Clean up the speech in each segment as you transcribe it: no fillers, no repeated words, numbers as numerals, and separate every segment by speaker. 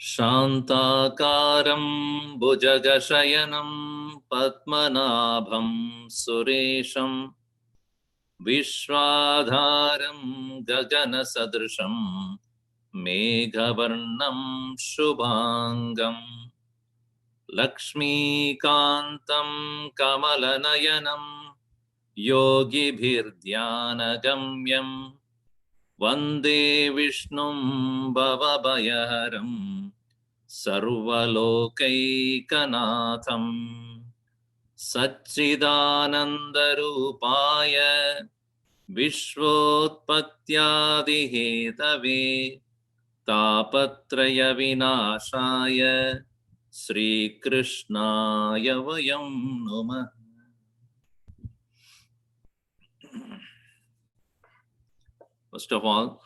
Speaker 1: Shantakaram Bhujagashayanam Padmanabham Suresham Vishwadharam Gaganasadrisham Meghavarnam Shubhangam Lakshmikantam Kamalanayanam Yogibhirdhyanagamyam Vande Vishnum Bhavabayaharam Sarvalokaikkanatham Satchidanandarupaya Vishvotpattyadihetave Tapatraya Vinashaya Sri Krishnaya Vayam Namah. First of all,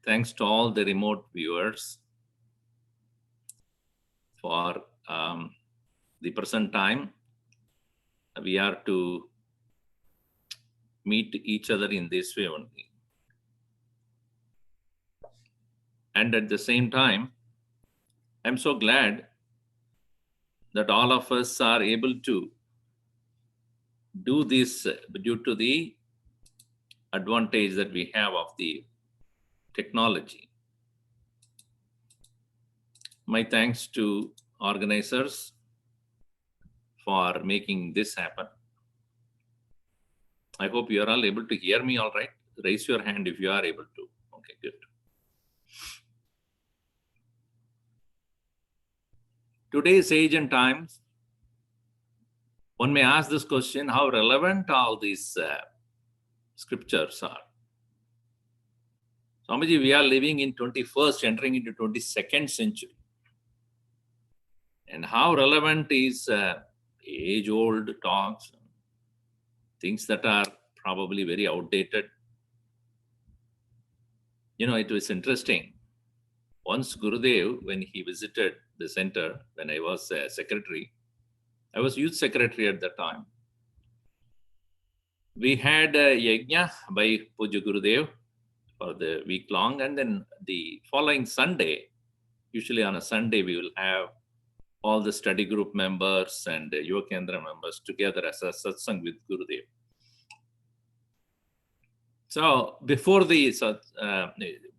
Speaker 1: thanks to all the remote viewers for the present time. We are to meet each other in this way only. And at the same time, I'm so glad that all of us are able to do this due to the advantage that we have of the technology. My thanks to organizers for making this happen. I hope you are all able to hear me all right. Raise your hand if you are able to. Okay, good. Today's age and times, one may ask this question, how relevant all these scriptures are. Swamiji, we are living in 21st, entering into 22nd century. And how relevant is age-old talks, things that are probably very outdated. You know, it was interesting. Once Gurudev, when he visited the center, when I was secretary, I was youth secretary at that time. We had a yajna by Puja Gurudev for the week long, and then the following Sunday, usually on a Sunday, we will have all the study group members and Yuva Kendra members together as a satsang with Gurudev. So before the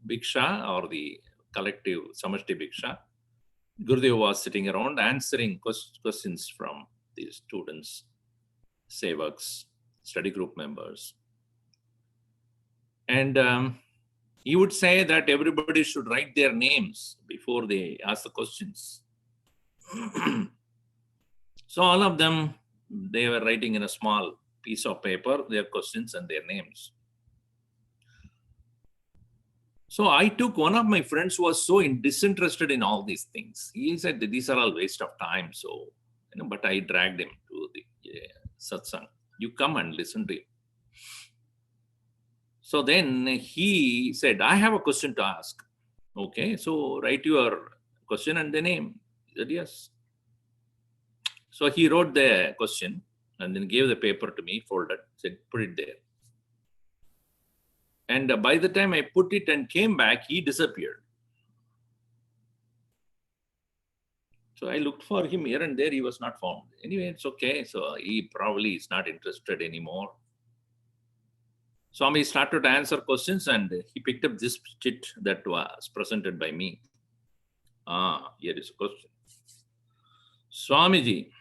Speaker 1: Bhiksha or the collective Samashti Bhiksha, Gurudev was sitting around answering questions from the students, sevaks, study group members. And he would say that everybody should write their names before they ask the questions. So all of them, they were writing in a small piece of paper, their questions and their names. So I took one of my friends who was so disinterested in all these things. He said that these are all waste of time. So, but I dragged him to the satsang. You come and listen to him. So then he said, I have a question to ask. Okay, so write your question and the name. He said, yes. So he wrote the question and then gave the paper to me, folded, said, put it there. And by the time I put it and came back, he disappeared. So I looked for him here and there, he was not found. Anyway, it's okay. So he probably is not interested anymore. Swami started to answer questions and he picked up this chit that was presented by me. Here is a question. Swamiji,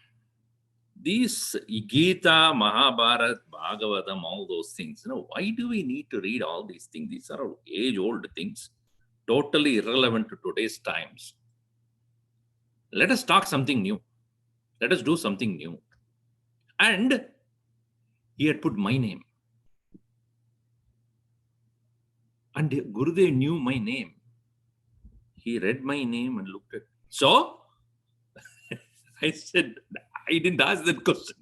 Speaker 1: these Gita, Mahabharata, Bhagavatam, all those things, why do we need to read all these things? These are age-old things, totally irrelevant to today's times. Let us talk something new. Let us do something new. And he had put my name. And Gurudev knew my name. He read my name and looked at it. So, I said, I didn't ask that question.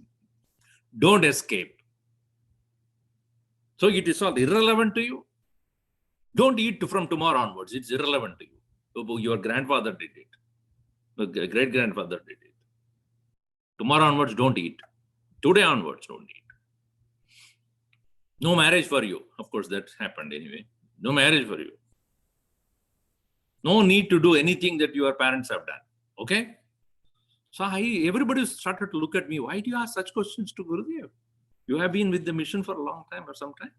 Speaker 1: Don't escape. So it is all irrelevant to you. Don't eat from tomorrow onwards. It's irrelevant to you. Your grandfather did it. Your great-grandfather did it. Tomorrow onwards, don't eat. Today onwards, don't eat. No marriage for you. Of course, that happened anyway. No marriage for you. No need to do anything that your parents have done. Okay? So everybody started to look at me. Why do you ask such questions to Gurudev? You have been with the mission for a long time or some time.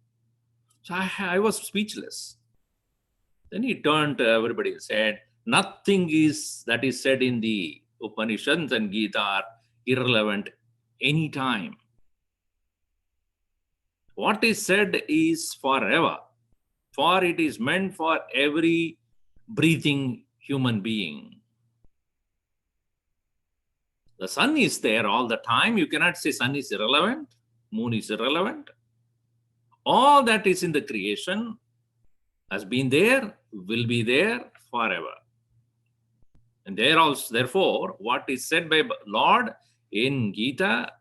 Speaker 1: So I was speechless. Then he turned to everybody and said, nothing is that is said in the Upanishads and Gita are irrelevant any time. What is said is forever, for it is meant for every breathing human being. The sun is there all the time. You cannot say sun is irrelevant, moon is irrelevant. All that is in the creation has been there, will be there forever. And therefore, what is said by Lord in Gita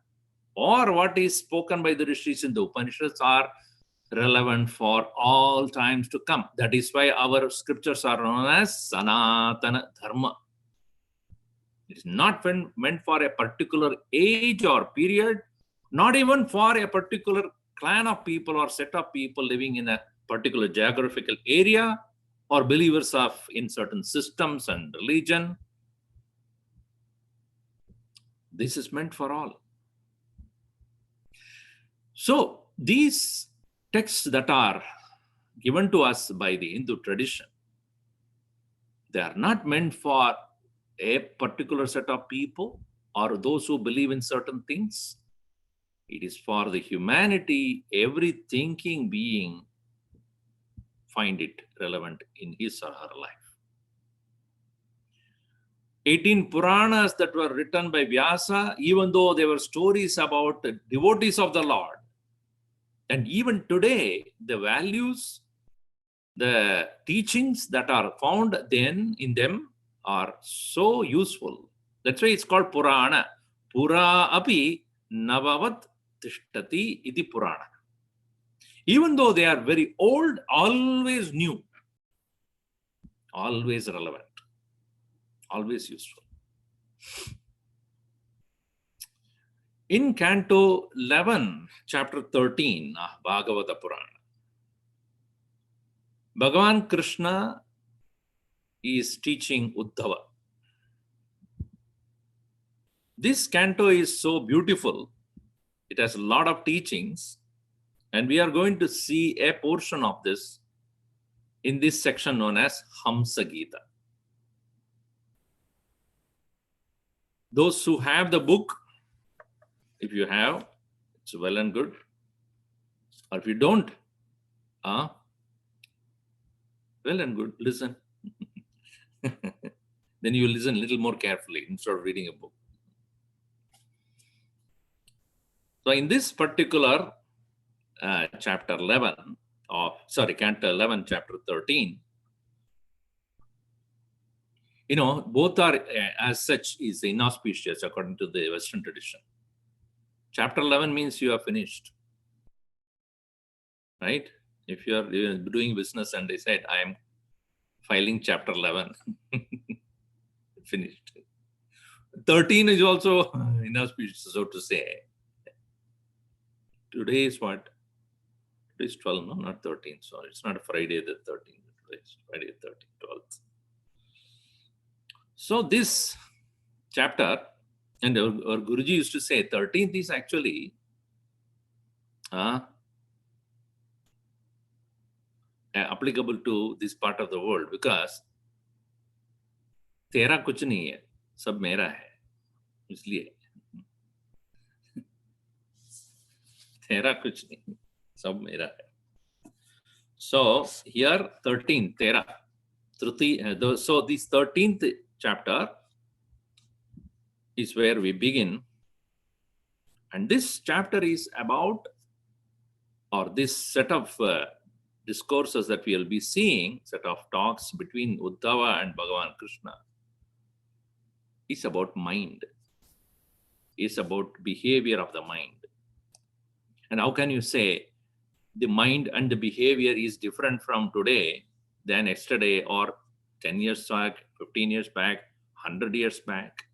Speaker 1: or what is spoken by the Rishis in the Upanishads are relevant for all times to come. That is why our scriptures are known as Sanatana Dharma. It is not meant for a particular age or period, not even for a particular clan of people or set of people living in a particular geographical area or believers in certain systems and religion. This is meant for all. So these texts that are given to us by the Hindu tradition, they are not meant for a particular set of people or those who believe in certain things. It is for the humanity, every thinking being find it relevant in his or her life. 18 Puranas that were written by Vyasa, even though they were stories about the devotees of the Lord, and even today, the values, the teachings that are found then in them are so useful. That's why it's called Purana. Pura api navavat tishtati iti Purana. Even though they are very old, always new, always relevant, always useful. In Canto 11, Chapter 13, Bhagavata Purana, Bhagavan Krishna is teaching Uddhava. This canto is so beautiful. It has a lot of teachings, and we are going to see a portion of this in this section known as Hamsa Gita. Those who have the book, if you have, it's well and good. Or if you don't, well and good, listen. Then you listen a little more carefully instead of reading a book. So in this particular chapter 11, Canto 11, chapter 13, both are as such is inauspicious according to the Western tradition. Chapter 11 means you are finished, right? If you are doing business and they said, I am filing chapter 11, finished. 13 is also inauspicious, so to say. Today is what? Today is 12, no, not 13. Sorry, it's not a Friday the 13th. Today is Friday the 13th, 12th. So this chapter, and our Guruji used to say 13th is actually applicable to this part of the world because तेरा कुछ नहीं है, सब मेरा है, इसलिए तेरा कुछ नहीं, सब मेरा है. So here 13, tera, so this 13th chapter is where we begin, and this chapter is about, or this set of discourses that we will be seeing, set of talks between Uddhava and Bhagavan Krishna, is about mind, is about behavior of the mind. And how can you say the mind and the behavior is different from today than yesterday or 10 years back, 15 years back, 100 years back?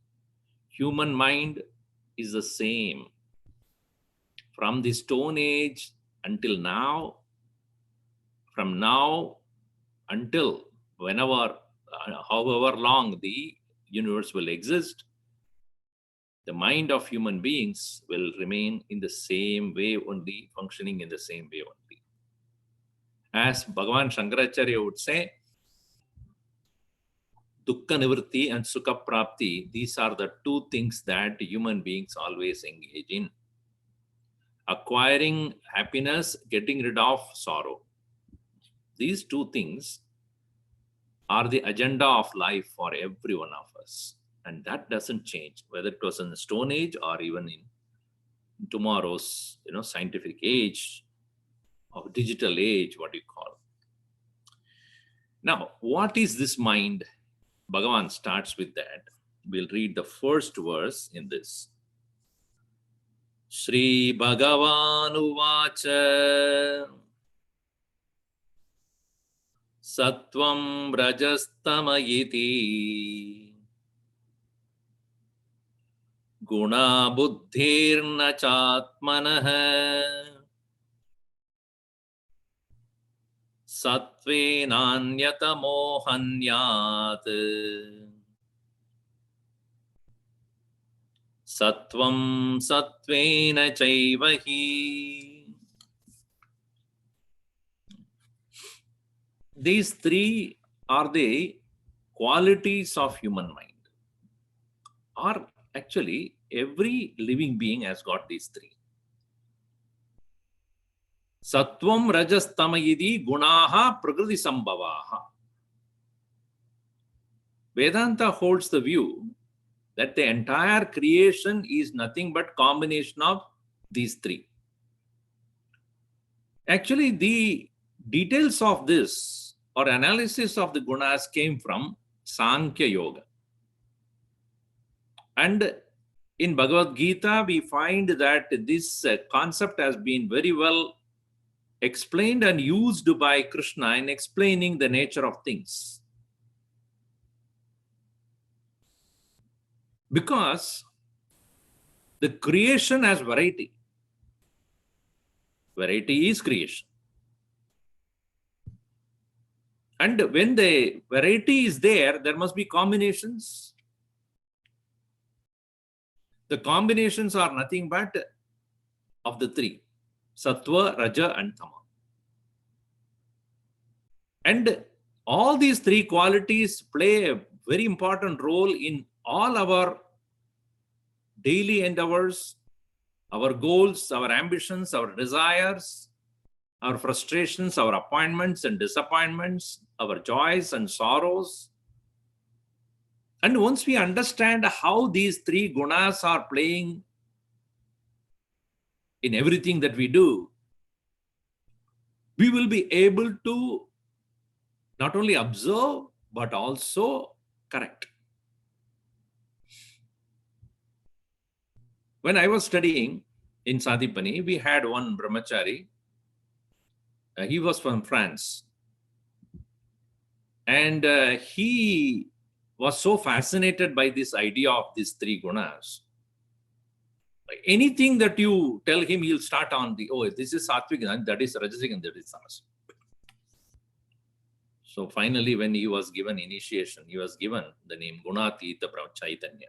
Speaker 1: Human mind is the same. From the Stone Age until now, from now until whenever however long the universe will exist, the mind of human beings will remain in the same way only, functioning in the same way only. As Bhagavan Shankaracharya would say, Dukkha Nivritti and Sukha Prapti, these are the two things that human beings always engage in. Acquiring happiness, getting rid of sorrow. These two things are the agenda of life for every one of us. And that doesn't change, whether it was in the Stone Age or even in tomorrow's scientific age or digital age, what you call. Now, what is this mind? Bhagavan starts with that. We'll read the first verse in this. Shri Bhagavan Uvacha Sattvam Rajastamayiti Guna Buddhirna Chatmanah Sattvenanyata Mohanyat Sattvam Sattvena Chaivahi. These three are the qualities of human mind. Or actually, every living being has got these three. Sattvam rajas tamayidi gunaha prakriti sambhavaha. Vedanta holds the view that the entire creation is nothing but combination of these three. Actually, the details of this or analysis of the gunas came from Sankhya Yoga. And in Bhagavad Gita, we find that this concept has been very well explained and used by Krishna in explaining the nature of things. Because the creation has variety. Variety is creation. And when the variety is there, there must be combinations. The combinations are nothing but of the three, Sattva, Raja and Tama. And all these three qualities play a very important role in all our daily endeavors, our goals, our ambitions, our desires, our frustrations, our appointments and disappointments, our joys and sorrows. And once we understand how these three gunas are playing in everything that we do, we will be able to not only observe, but also correct. When I was studying in Sadipani, we had one brahmachari. He was from France. And he was so fascinated by this idea of these three gunas. Anything that you tell him, he'll start on this is sattvic, and that is rajasic, and that is tamas. So finally, when he was given initiation, he was given the name Gunatita Chaitanya.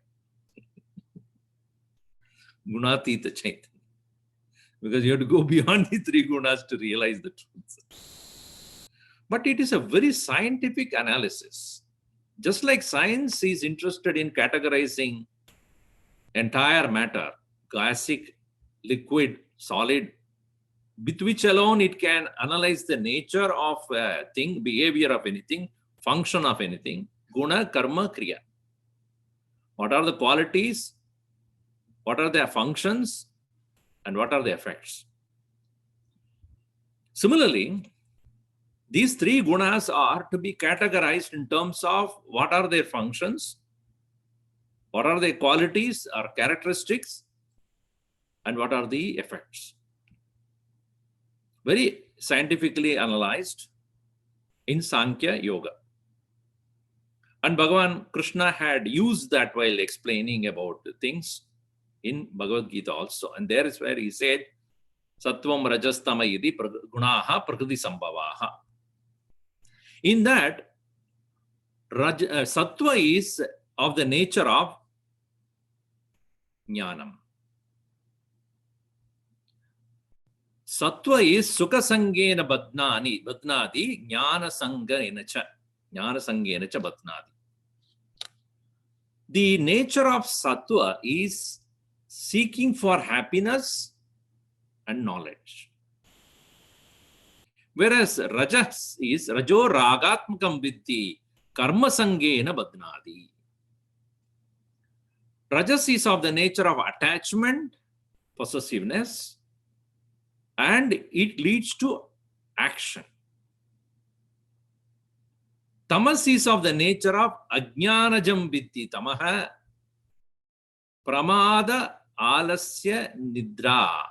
Speaker 1: Gunatita Chaitanya. Because you have to go beyond the three gunas to realize the truth. But it is a very scientific analysis. Just like science is interested in categorizing entire matter, classic, liquid, solid, with which alone it can analyze the nature of a thing, behavior of anything, function of anything, guna, karma, kriya. What are the qualities? What are their functions? And what are the effects? Similarly, these three gunas are to be categorized in terms of what are their functions, what are their qualities or characteristics, and what are the effects. Very scientifically analyzed in Sankhya Yoga. And Bhagavan Krishna had used that while explaining about the things in Bhagavad Gita also. And there is where he said, Sattvam Rajastama Yidi Gunaha Prakriti Sambhavaha. In that, Sattva is of the nature of jnanam. Sattva is sukha sangena badnati jnana sangena cha badnati. The nature of sattva is seeking for happiness and knowledge. Whereas rajas is rajo ragatmakam vitti karma sangena badnati. Rajas is of the nature of attachment, possessiveness, and it leads to action. Tamas is of the nature of ajnanajam vitti tamaha pramada alasya nidra.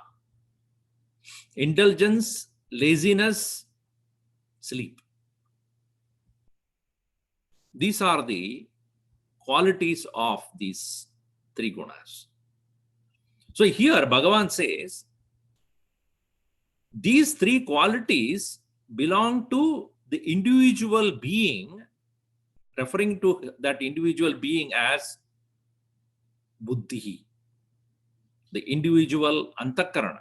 Speaker 1: Indulgence, laziness, sleep. These are the qualities of these three gunas. So here Bhagavan says, these three qualities belong to the individual being, referring to that individual being as buddhi, the individual antakarana.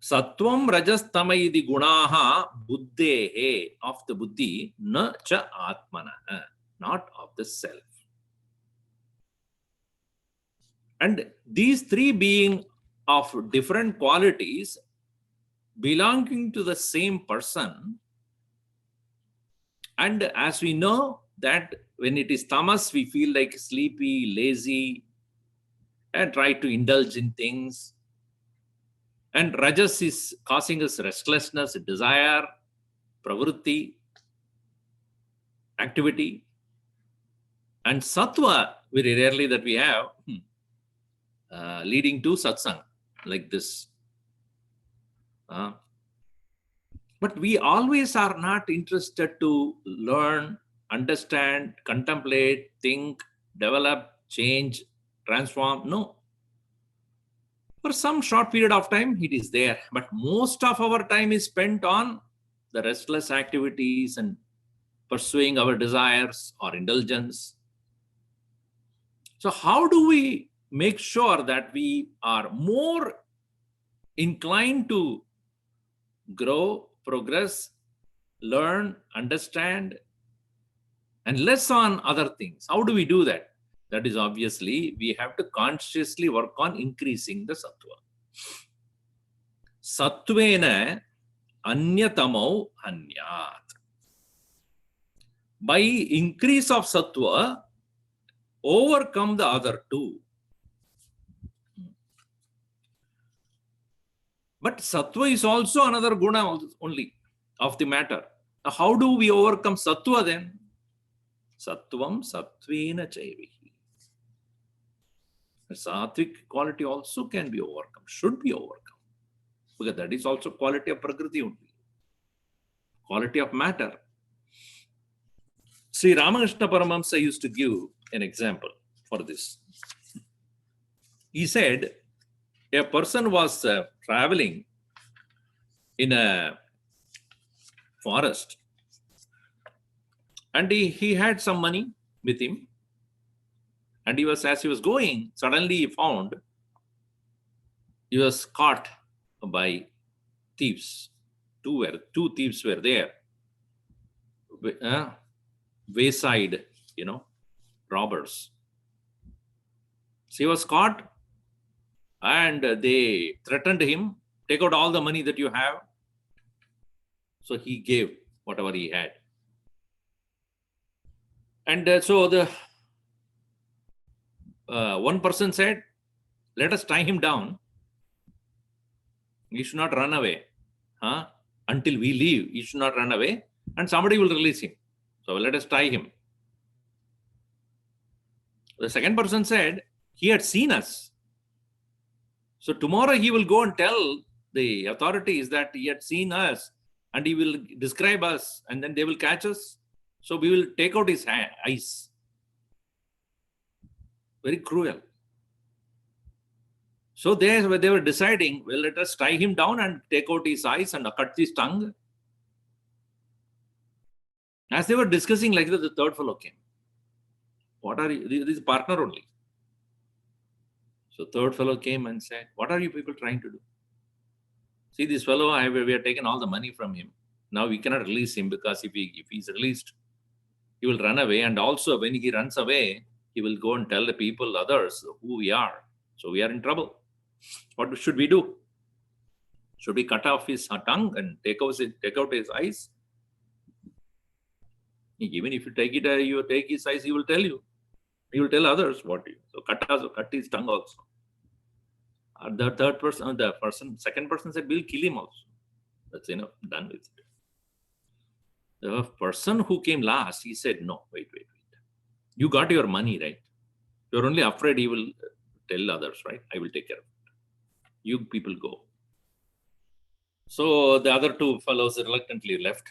Speaker 1: Sattvam rajas tamayidi gunaha buddhehe, of the buddhi, na cha atmana, not of the self. And these three being of different qualities belonging to the same person. And as we know that when it is tamas, we feel like sleepy, lazy, and try to indulge in things. And rajas is causing us restlessness, desire, pravritti, activity. And sattva, very rarely that we have, leading to satsang, like this. But we always are not interested to learn, understand, contemplate, think, develop, change, transform. No. For some short period of time, it is there. But most of our time is spent on the restless activities and pursuing our desires or indulgence. So how do we make sure that we are more inclined to grow, progress, learn, understand, and less on other things? How do we do that? That is obviously, we have to consciously work on increasing the sattva. Sattvena anyatamo anyat. By increase of sattva, overcome the other two. But sattva is also another guna only of the matter. Now, how do we overcome sattva then? Sattvam sattvena chaivihi. The sattvic quality also can be overcome, should be overcome. Because that is also quality of prakriti only. Quality of matter. Sri Ramakrishna Paramahamsa used to give an example for this. He said, a person was traveling in a forest and he had some money with him, and as he was going, suddenly he found he was caught by thieves. Two thieves were there, wayside, robbers. So he was caught, and they threatened him, take out all the money that you have. So he gave whatever he had. And so the one person said, let us tie him down. He should not run away. Until we leave, he should not run away, and somebody will release him. So let us tie him. The second person said, he had seen us. So tomorrow he will go and tell the authorities that he had seen us, and he will describe us, and then they will catch us. So we will take out his eyes. Very cruel. So they were deciding, well, let us tie him down and take out his eyes and cut his tongue. As they were discussing like that, the third fellow came. What are you? This is partner only. So third fellow came and said, what are you people trying to do? See, this fellow, we have taken all the money from him. Now we cannot release him, because if he's released, he will run away. And also when he runs away, he will go and tell the people, others, who we are. So we are in trouble. What should we do? Should we cut off his tongue and take out his eyes? Even if you take his eyes, he will tell you. He will tell others what you. So cut his tongue also. The third person, second person said, we'll kill him also. That's enough, done with it. The person who came last, he said, no, wait. You got your money, right? You're only afraid he will tell others, right? I will take care of it. You people go. So the other two fellows reluctantly left.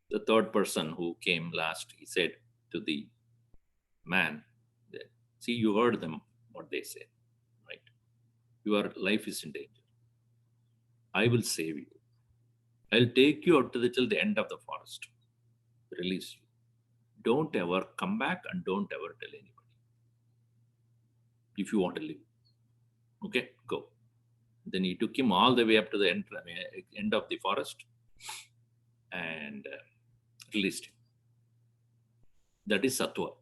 Speaker 1: The third person who came last, he said to the man, see, you heard them, what they said, right? Your life is in danger. I will save you. I'll take you out till the end of the forest. Release you. Don't ever come back and don't ever tell anybody. If you want to live. Okay, go. Then he took him all the way up to the end of the forest and released him. That is sattva.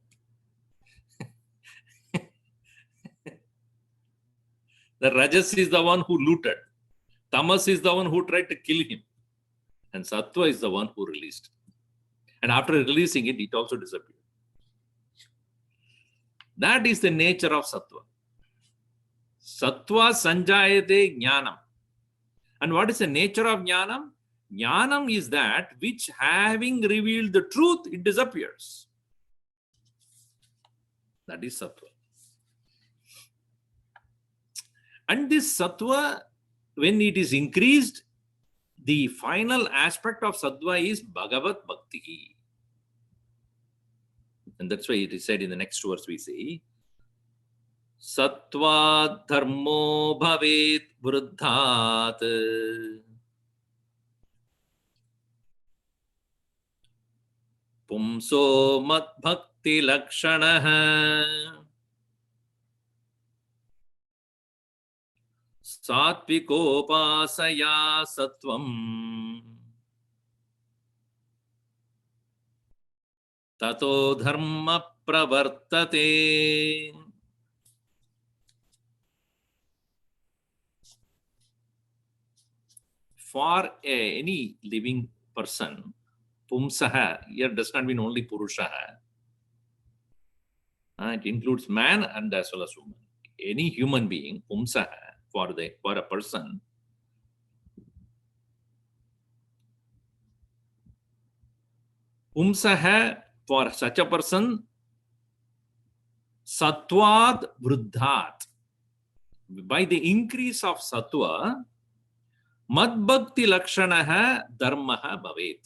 Speaker 1: The rajas is the one who looted. Tamas is the one who tried to kill him. And sattva is the one who released. And after releasing it, it also disappeared. That is the nature of sattva. Sattva sanjayate jnanam. And what is the nature of jnanam? Jnanam is that which, having revealed the truth, it disappears. That is sattva. And this sattva, when it is increased, the final aspect of sattva is Bhagavat Bhakti. And that's why it is said in the next verse, we say, Sattva dharmo bhavet vruddhat. Pumso mat bhakti lakshanaha. Satvikopasaya sattvam. Tato dharma pravartate. For any living person, pumsaha here does not mean only purushaha. It includes man and as well as woman. Any human being, pumsaha, for a person, pumsaha, for such a person, sattvad vruddhat. By the increase of sattva, madbhakti lakshanaha dharmaha bhavet.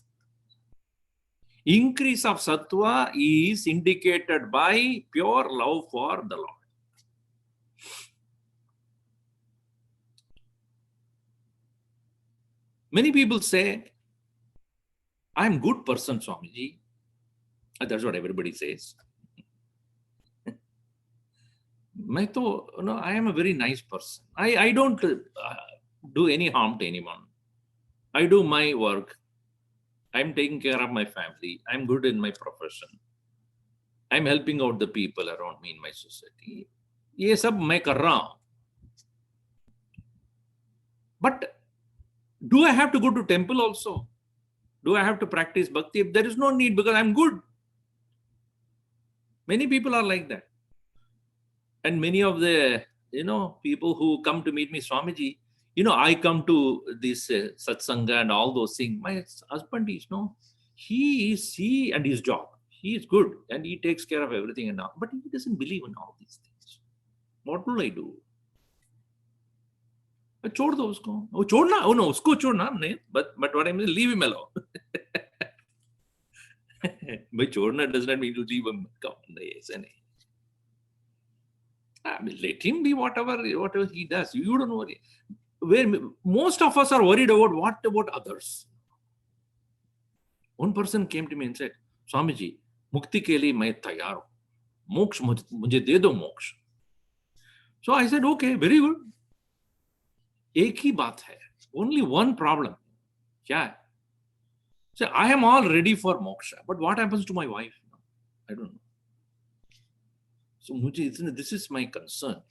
Speaker 1: Increase of sattva is indicated by pure love for the Lord. Many people say, I am a good person, Swamiji. That's what everybody says. I am a very nice person. I don't do any harm to anyone. I do my work. I'm taking care of my family. I'm good in my profession. I'm helping out the people around me in my society. ये सब मैं कर रहा हूं. But do I have to go to temple also? Do I have to practice bhakti? There is no need, because I'm good. Many people are like that. And many of the, people who come to meet me, Swamiji, I come to this satsanga and all those things. My husband is, he and his job. He is good and he takes care of everything and all. But he doesn't believe in all these things. What will I do? छोड़ दो उसको. वो छोड़ना, no, उसको छोड़ना नहीं. But what I mean, leave him alone. By छोड़ना does not mean to leave him. Let him be whatever he does. You don't worry. Most of us are worried about what about others. One person came to me and said, Swami ji मुक्ति के लिए मैं तैयार हूं, मोक्ष मुझे दे दो मोक्ष. So I said, okay, very good. एक ही बात है, only one problem. क्या है? So I am all ready for moksha, but what happens to my wife? I don't know. So मुझे इतने, this is my concern.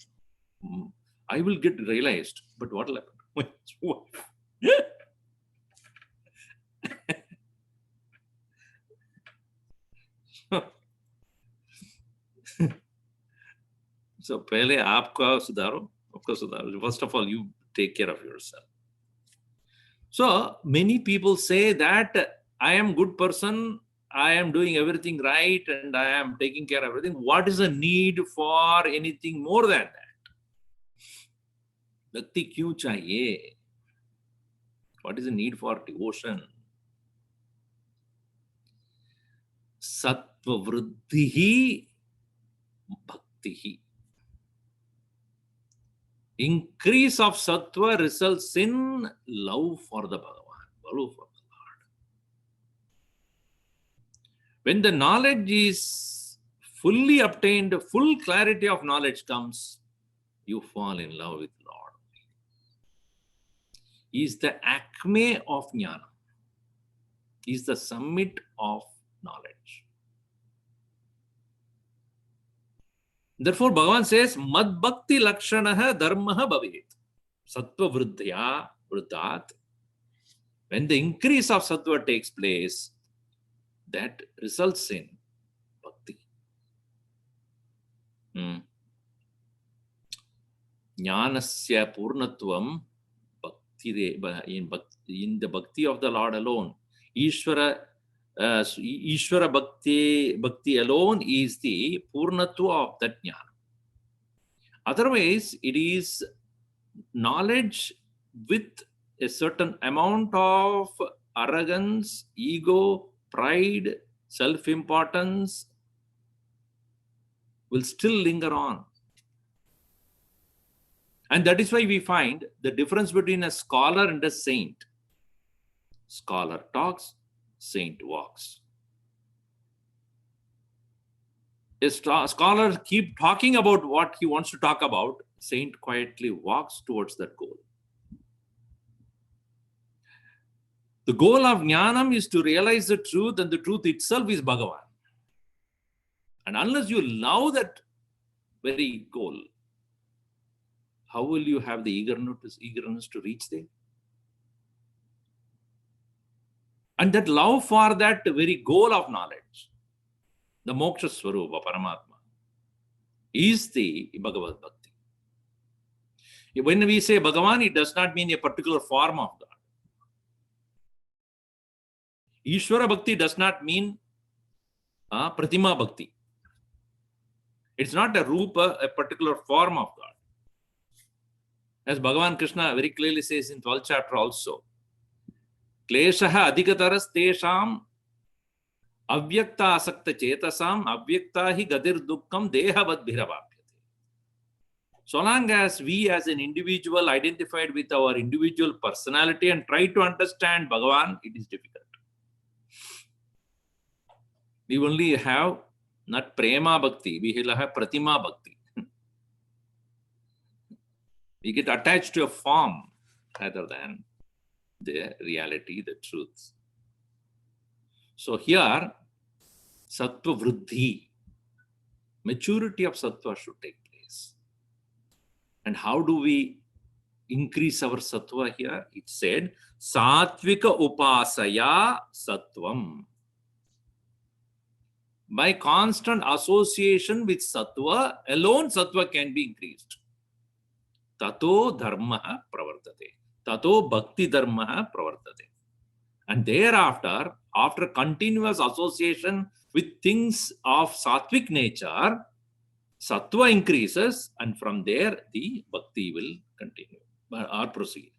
Speaker 1: I will get realized, but what will happen to my wife? So पहले आपका सुधारो, आपका सुधारो. First of all, you take care of yourself. So many people say that I am good person, I am doing everything right, and I am taking care of everything. What is the need for anything more than that? Bhakti kyun chahiye? What is the need for devotion? Sattva vriddhihi bhaktihi. Increase of sattva results in love for the Bhagavan, love for the Lord. When the knowledge is fully obtained, full clarity of knowledge comes, you fall in love with Lord. He is the acme of jnana. He is the summit of knowledge. Therefore, Bhagavan says, Mad Bhakti Lakshanaha Dharmaha Bhavet. Sattva Vriddhya Vriddhat. When the increase of sattva takes place, that results in bhakti. Jnanasya Purnatvam Bhakti, in the bhakti of the Lord alone. Ishvara bhakti alone is the purnatva of that jnana. Otherwise, it is knowledge with a certain amount of arrogance, ego, pride, self-importance will still linger on. And that is why we find the difference between a scholar and a saint. Scholar talks, saint walks. A scholar keeps talking about what he wants to talk about. Saint quietly walks towards that goal. The goal of jnanam is to realize the truth, and the truth itself is Bhagavan. And unless you love that very goal, how will you have the eagerness to reach there? And that love for that very goal of knowledge, the moksha swarupa, Paramatma, is the Bhagavad Bhakti. When we say Bhagavan, it does not mean a particular form of God. Ishvara Bhakti does not mean Pratima Bhakti. It's not a Rupa, a particular form of God. As Bhagavan Krishna very clearly says in 12th chapter also, Kleshaha adhikataras tesham avyakta asakta chetasam avyakta hi gadir dukkham dehavad bhiravapyate. So long as we as an individual identified with our individual personality and try to understand Bhagavan, it is difficult. We only have not prema bhakti, we will have pratima bhakti. We get attached to a form rather than the reality, the truth. So here, sattva vriddhi, maturity of sattva should take place. And how do we increase our sattva here? It said, satvika upasaya sattvam. By constant association with sattva, alone sattva can be increased. Tato dharma pravartate. Tato bhakti dharma pravartate. And thereafter, after continuous association with things of sattvic nature, sattva increases, and from there the bhakti will continue or proceed.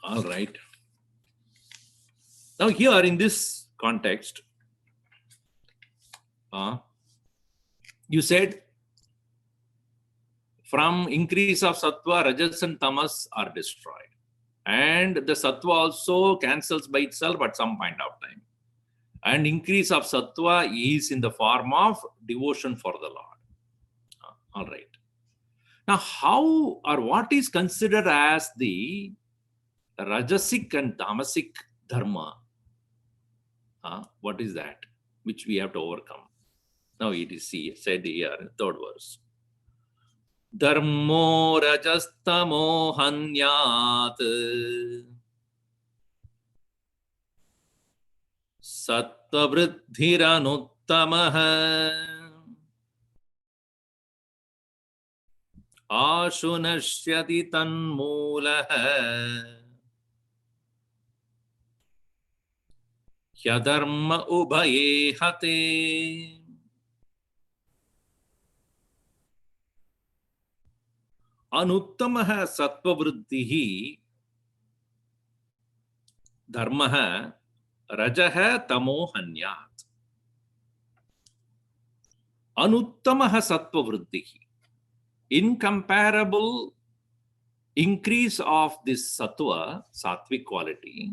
Speaker 1: All right. Now here in this context, you said from increase of sattva, rajas and tamas are destroyed. And the sattva also cancels by itself at some point of time. And increase of sattva is in the form of devotion for the Lord. All right. Now, how or what is considered as the rajasic and tamasic dharma? What is that which we have to overcome? Now it is said here in the third verse. Dharmo rajastamo hanyat sattva-vriddhiranuttamaha ashu nashyati tanmulaha hyadharma ubhaye hate. Anuttamaha sattva-vriddhihi dharmaha rajaha tamo hanyat. Anuttamaha sattva-vriddhihi. Incomparable increase of this sattva, sattvic quality,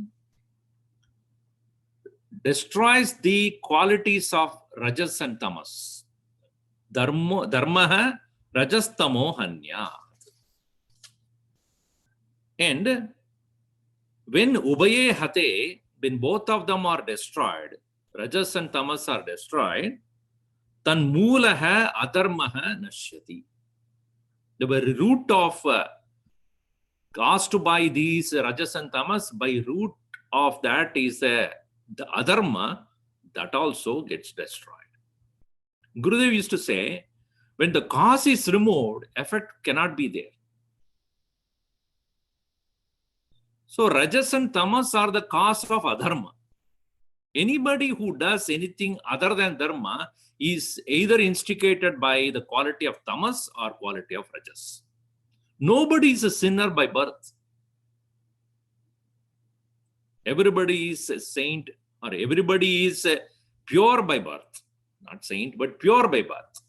Speaker 1: destroys the qualities of rajas and tamas. Dharmaha rajastamo hanyat. And when ubaye hate, when both of them are destroyed, rajas and tamas are destroyed, tan moolaha adharmaha nashyati. The very root of caused by these rajas and tamas, by root of that is the adharma, that also gets destroyed. Gurudev used to say, when the cause is removed, effect cannot be there. So rajas and tamas are the cause of adharma. Anybody who does anything other than dharma is either instigated by the quality of tamas or quality of rajas. Nobody is a sinner by birth. Everybody is a saint, or everybody is pure by birth. Not saint, but pure by birth.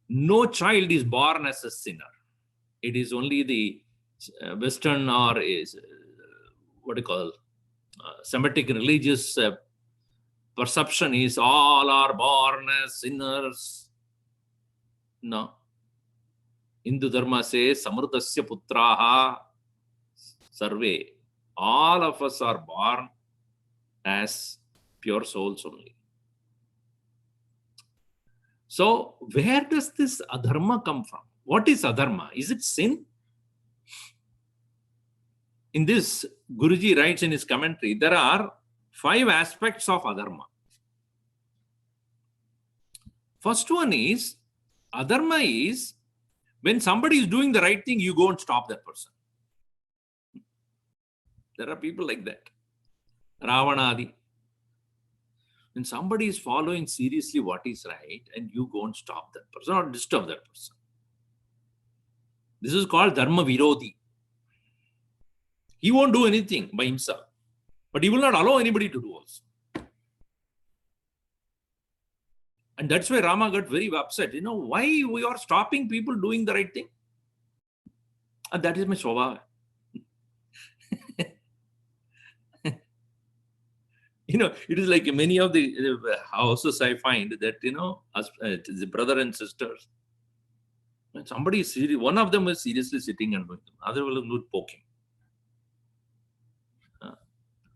Speaker 1: No child is born as a sinner. It is only the Western or Semitic religious perception is all are born as sinners. No. Hindu Dharma says, Samrutasya putraha sarve. All of us are born as pure souls only. So, where does this adharma come from? What is adharma? Is it sin? In this, Guruji writes in his commentary, there are 5 aspects of adharma. First one is, adharma is when somebody is doing the right thing, you go and stop that person. There are people like that. Ravanadi. When somebody is following seriously what is right, and you go and stop that person or disturb that person. This is called dharma virodhi. He won't do anything by himself, but he will not allow anybody to do also. And that's why Rama got very upset. Why we are stopping people doing the right thing? And that is my swabhava. It is like many of the houses I find that, as the brother and sisters, when somebody is serious, one of them is seriously sitting and doing it, other will do poking.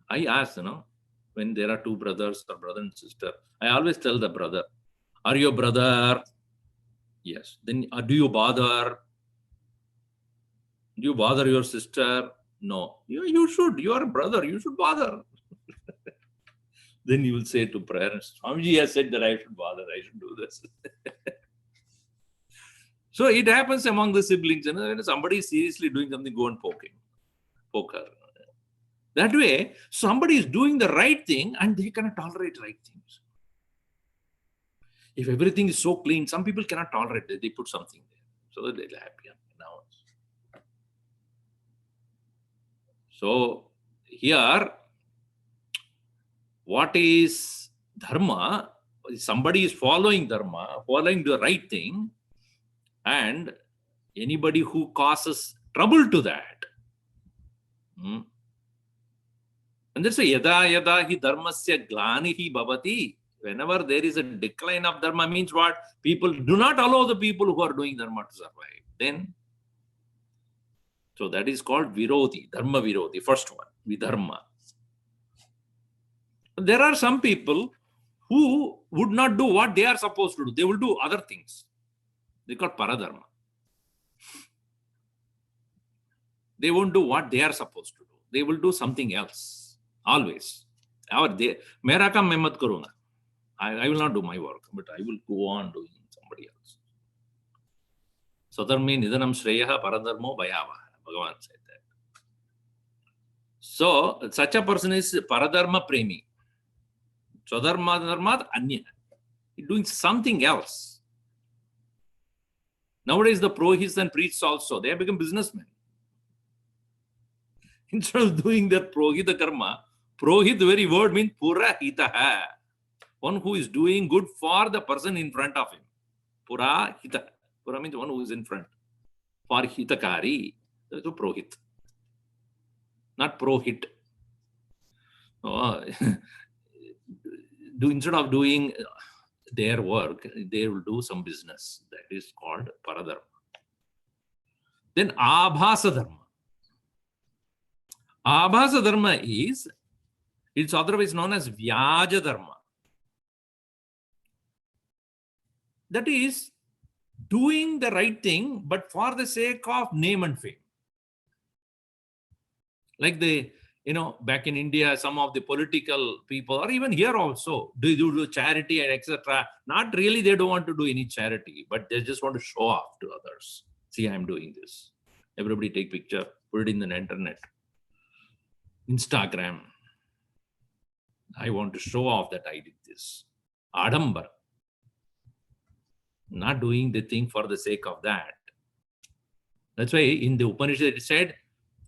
Speaker 1: I ask, when there are 2 brothers or brother and sister, I always tell the brother, are you a brother? Yes. Then do you bother? Do you bother your sister? No. You should. You are a brother. You should bother. Then you will say to parents, Swamiji has said that I should bother. I should do this. So it happens among the siblings. When somebody is seriously doing something, go and poke her. That way, somebody is doing the right thing and they cannot tolerate right things. If everything is so clean, some people cannot tolerate it. They put something there so that they're happy. Now, so here, what is dharma? Somebody is following dharma, following the right thing, and anybody who causes trouble to that, And that's why yada yada hi dharmasya glanihi bhavati. Whenever there is a decline of dharma, means what? People do not allow the people who are doing dharma to survive. Then, so that is called virodhi, dharma virodhi, first one, vidharma. There are some people who would not do what they are supposed to do. They will do other things. They call paradharma. They won't do what they are supposed to do. They will do something else, always. Mera kam main mat karunga. I will not do my work, but I will go on doing somebody else. Swadharmi nidhanam shreyaha paradharmo bhayava. Bhagavan said that. So, such a person is paradharma premi. Swadharma dharmat anya. He's doing something else. Nowadays, the purohits and priests also, they have become businessmen. Instead of doing that purohita karma, purohit, the very word means purahitaha. One who is doing good for the person in front of him. Purahita. Pura means one who is in front. For hitakari. That's a purohit. Not purohit. Instead of doing their work, they will do some business. That is called paradharma. Then abhasa dharma. Abhasa dharma is, it's otherwise known as vyaja dharma. That is doing the right thing, but for the sake of name and fame. Like back in India, some of the political people, or even here also, they do charity and etc. Not really, they don't want to do any charity, but they just want to show off to others. See, I'm doing this. Everybody take picture, put it in the internet, Instagram. I want to show off that I did this. Adambara. Not doing the thing for the sake of that. That's why in the Upanishad it said,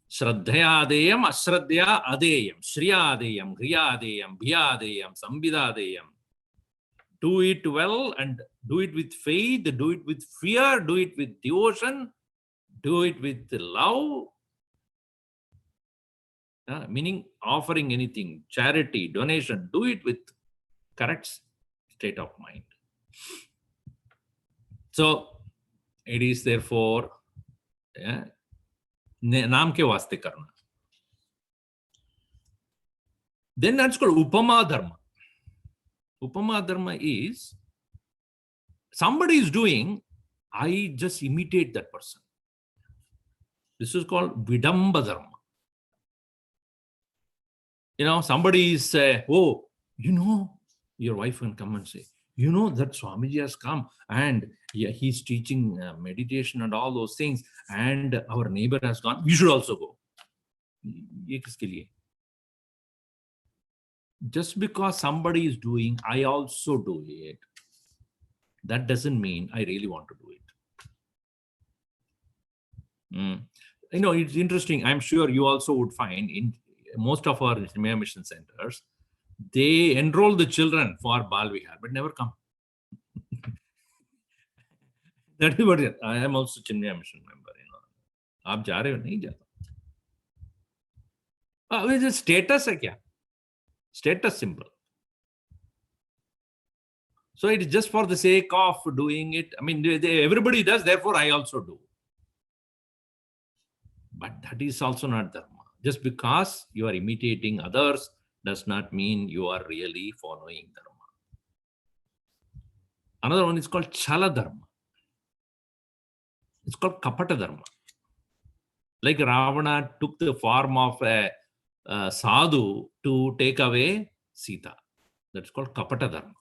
Speaker 1: Shraddhaya adeyam, ashraddhya adeyam, shriya adeyam, griya adeyam, bhiya adeyam, sambhida adeyam. Do it well and do it with faith, do it with fear, do it with devotion, do it with love. Meaning offering anything, charity, donation, do it with correct state of mind. So, it is therefore, naam ke vaste karna. Then that's called upama dharma. Upama dharma is, somebody is doing, I just imitate that person. This is called vidamba dharma. Somebody is, your wife can come and say, that Swamiji has come and he's teaching meditation and all those things, and our neighbor has gone, you should also go. Just because somebody is doing, I also do it. That doesn't mean I really want to do it. It's interesting. I'm sure you also would find in most of our mission centers, they enroll the children for Bal Vihar, but never come. That is what it is. I am also Chinmaya mission member. आप जा रहे हो नहीं जाता. It is status है क्या? Status symbol. So it is just for the sake of doing it. I mean, everybody does, therefore I also do. But that is also not dharma. Just because you are imitating others does not mean you are really following dharma. Another one is called chala dharma. It's called kapata dharma. Like Ravana took the form of a sadhu to take away Sita. That's called kapata dharma.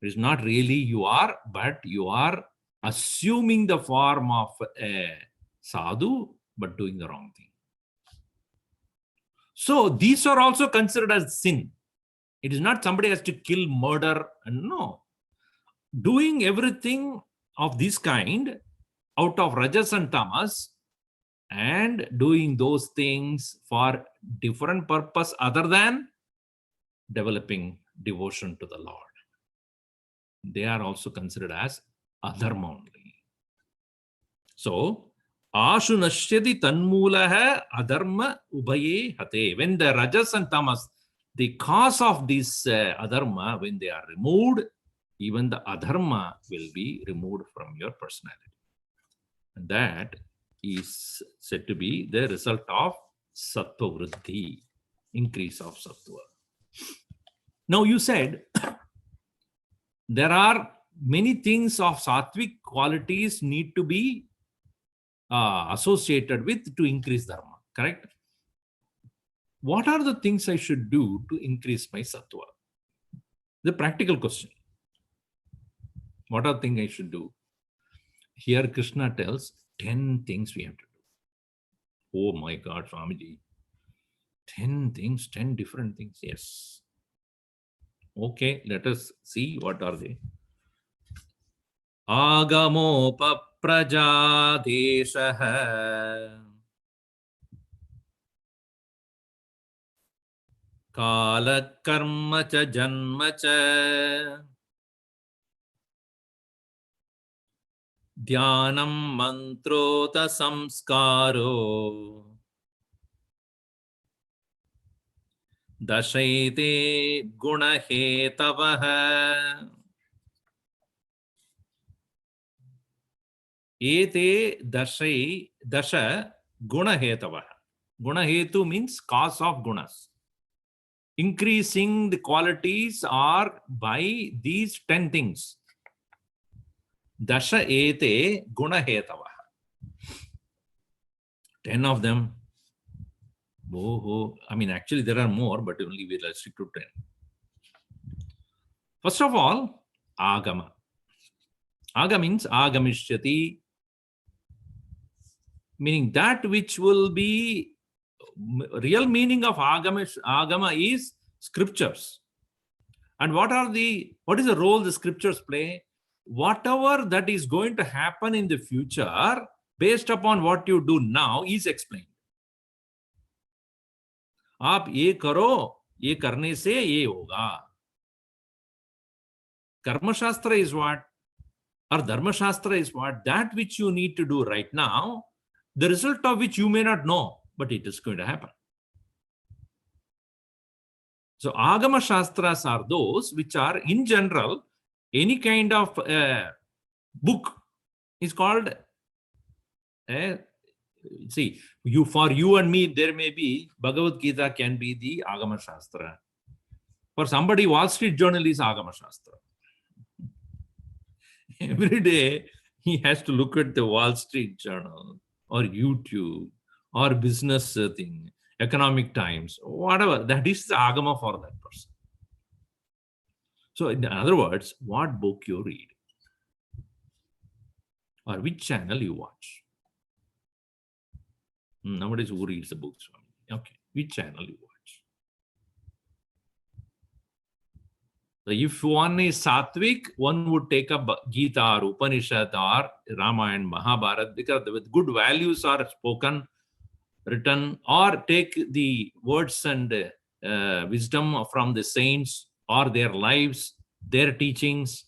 Speaker 1: It is not really you are, but you are assuming the form of a sadhu, but doing the wrong thing. So these are also considered as sin. It is not somebody has to kill, murder, and no. Doing everything of this kind out of rajas and tamas and doing those things for different purpose other than developing devotion to the Lord. They are also considered as adharma only. So Ashu nashyati tanmulaha adharma ubaye hate. When the rajas and tamas, the cause of this adharma, when they are removed, even the adharma will be removed from your personality. And that is said to be the result of sattva vriddhi, increase of sattva. Now you said there are many things of sattvic qualities need to be associated with to increase dharma, correct? What are the things I should do to increase my sattva? The practical question. What are things I should do? Here Krishna tells 10 things we have to do. Oh my God, Swamiji. 10 things, 10 different things. Yes. Okay, let us see what are they. Agamopaprajadeshaha kala karma cha janma cha dhyanam mantrota samskaro dashaite gunahetavaha ete dasha gunahetavaha. Gunahetu means cause of gunas. Increasing the qualities are by these 10 things. Dasha ete gunahetavaha. 10 of them. Oh, I mean, actually, there are more, but only we will stick to 10. First of all, agama. Aga means agamishyati, meaning that which will be real meaning of agama is scriptures. And what is the role the scriptures play? Whatever that is going to happen in the future, based upon what you do now, is explained. आप ये करो, ये करने से ये होगा. Karma Shastra is what? Or Dharma Shastra is what? That which you need to do right now, the result of which you may not know, but it is going to happen. So Agama Shastras are those which are, in general, any kind of book is called, for you and me, there may be, Bhagavad Gita can be the Agama Shastra. For somebody, Wall Street Journal is Agama Shastra. Every day, he has to look at the Wall Street Journal or YouTube or business thing, Economic Times, whatever. That is the Agama for that person. So in other words, what book you read or which channel you watch. Nowadays, who reads the books? Okay, which channel you watch. So if one is Sattvic, one would take up Gita or Upanishad or Ramayana, Mahabharata, because with good values are spoken, written, or take the words and wisdom from the saints or their lives, their teachings.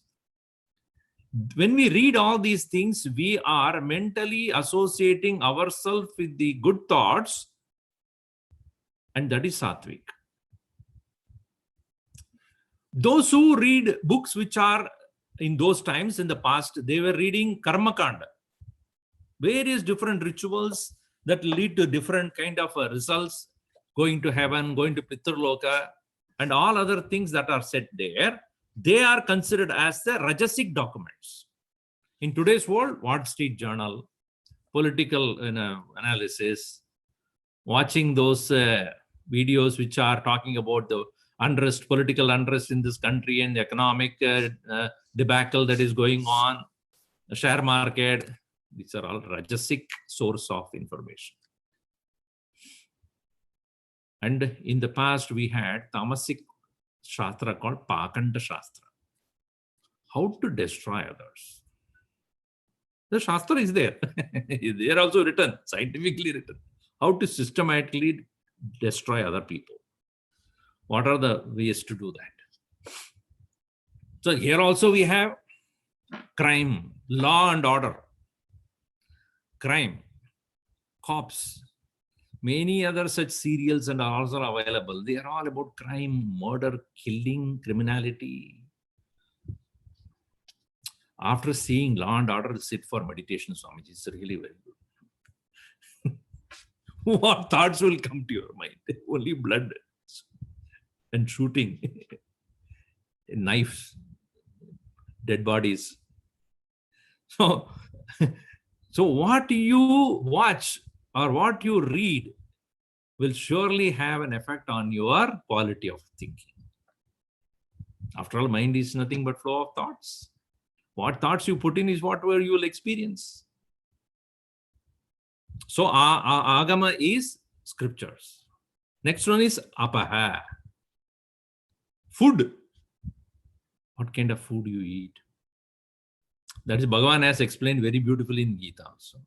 Speaker 1: When we read all these things, we are mentally associating ourselves with the good thoughts, and that is Sattvic. Those who read books which are in those times in the past, they were reading Karma Kanda, various different rituals that lead to different kind of results, going to heaven, going to Pitraloka, and all other things that are said there. They are considered as the Rajasic documents. In today's world, Wall Street Journal, political analysis, watching those videos which are talking about the unrest, political unrest in this country and the economic debacle that is going on, the share market, these are all Rajasic source of information. And in the past, we had Tamasic Shastra called Pakanda Shastra. How to destroy others. The Shastra is there. They are also written, scientifically written. How to systematically destroy other people. What are the ways to do that? So here also we have crime, law and order. Crime. Cops. Many other such serials and are also available. They are all about crime, murder, killing, criminality. After seeing Law and Order, sit for meditation, Swamiji. It's really very good. What thoughts will come to your mind? Only blood and shooting, knives, dead bodies. So, so what you watch or what you read will surely have an effect on your quality of thinking. After all, mind is nothing but flow of thoughts. What thoughts you put in is whatever you will experience. So, agama is scriptures. Next one is apaha. Food. What kind of food you eat? That is, Bhagavan has explained very beautifully in Gita also.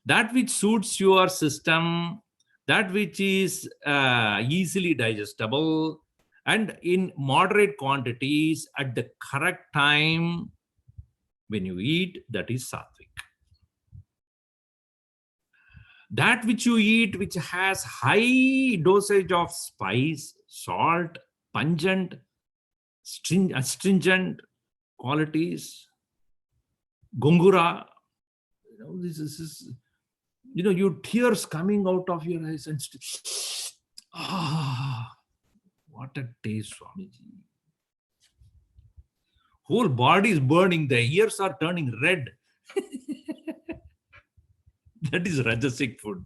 Speaker 1: That which suits your system, that which is easily digestible, and in moderate quantities at the correct time when you eat, that is sattvic. That which you eat, which has high dosage of spice, salt, pungent, astringent qualities, gongura, this is, your tears coming out of your eyes and what a taste, Swamiji. Whole body is burning, the ears are turning red. That is rajasic food.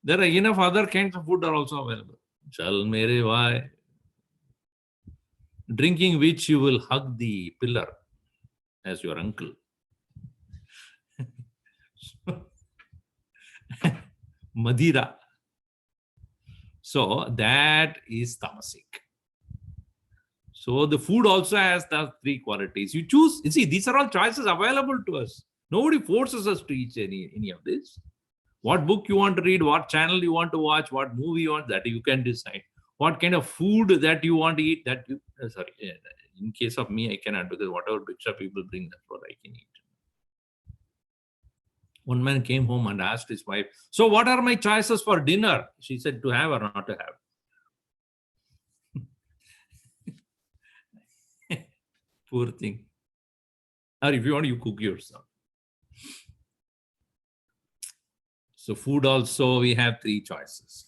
Speaker 1: There are enough other kinds of food are also available. Chal mere bhai. Drinking which you will hug the pillar as your uncle. Madira. So that is tamasic. So the food also has the three qualities. You choose, you see, these are all choices available to us. Nobody forces us to eat any of this. What book you want to read, what channel you want to watch, what movie you want, that you can decide. What kind of food that you want to eat, that you, in case of me, I cannot, because whatever picture people bring, that's what I can eat. One man came home and asked his wife, so what are my choices for dinner? She said, to have or not to have. Poor thing. Or if you want, you cook yourself. So food also, we have three choices.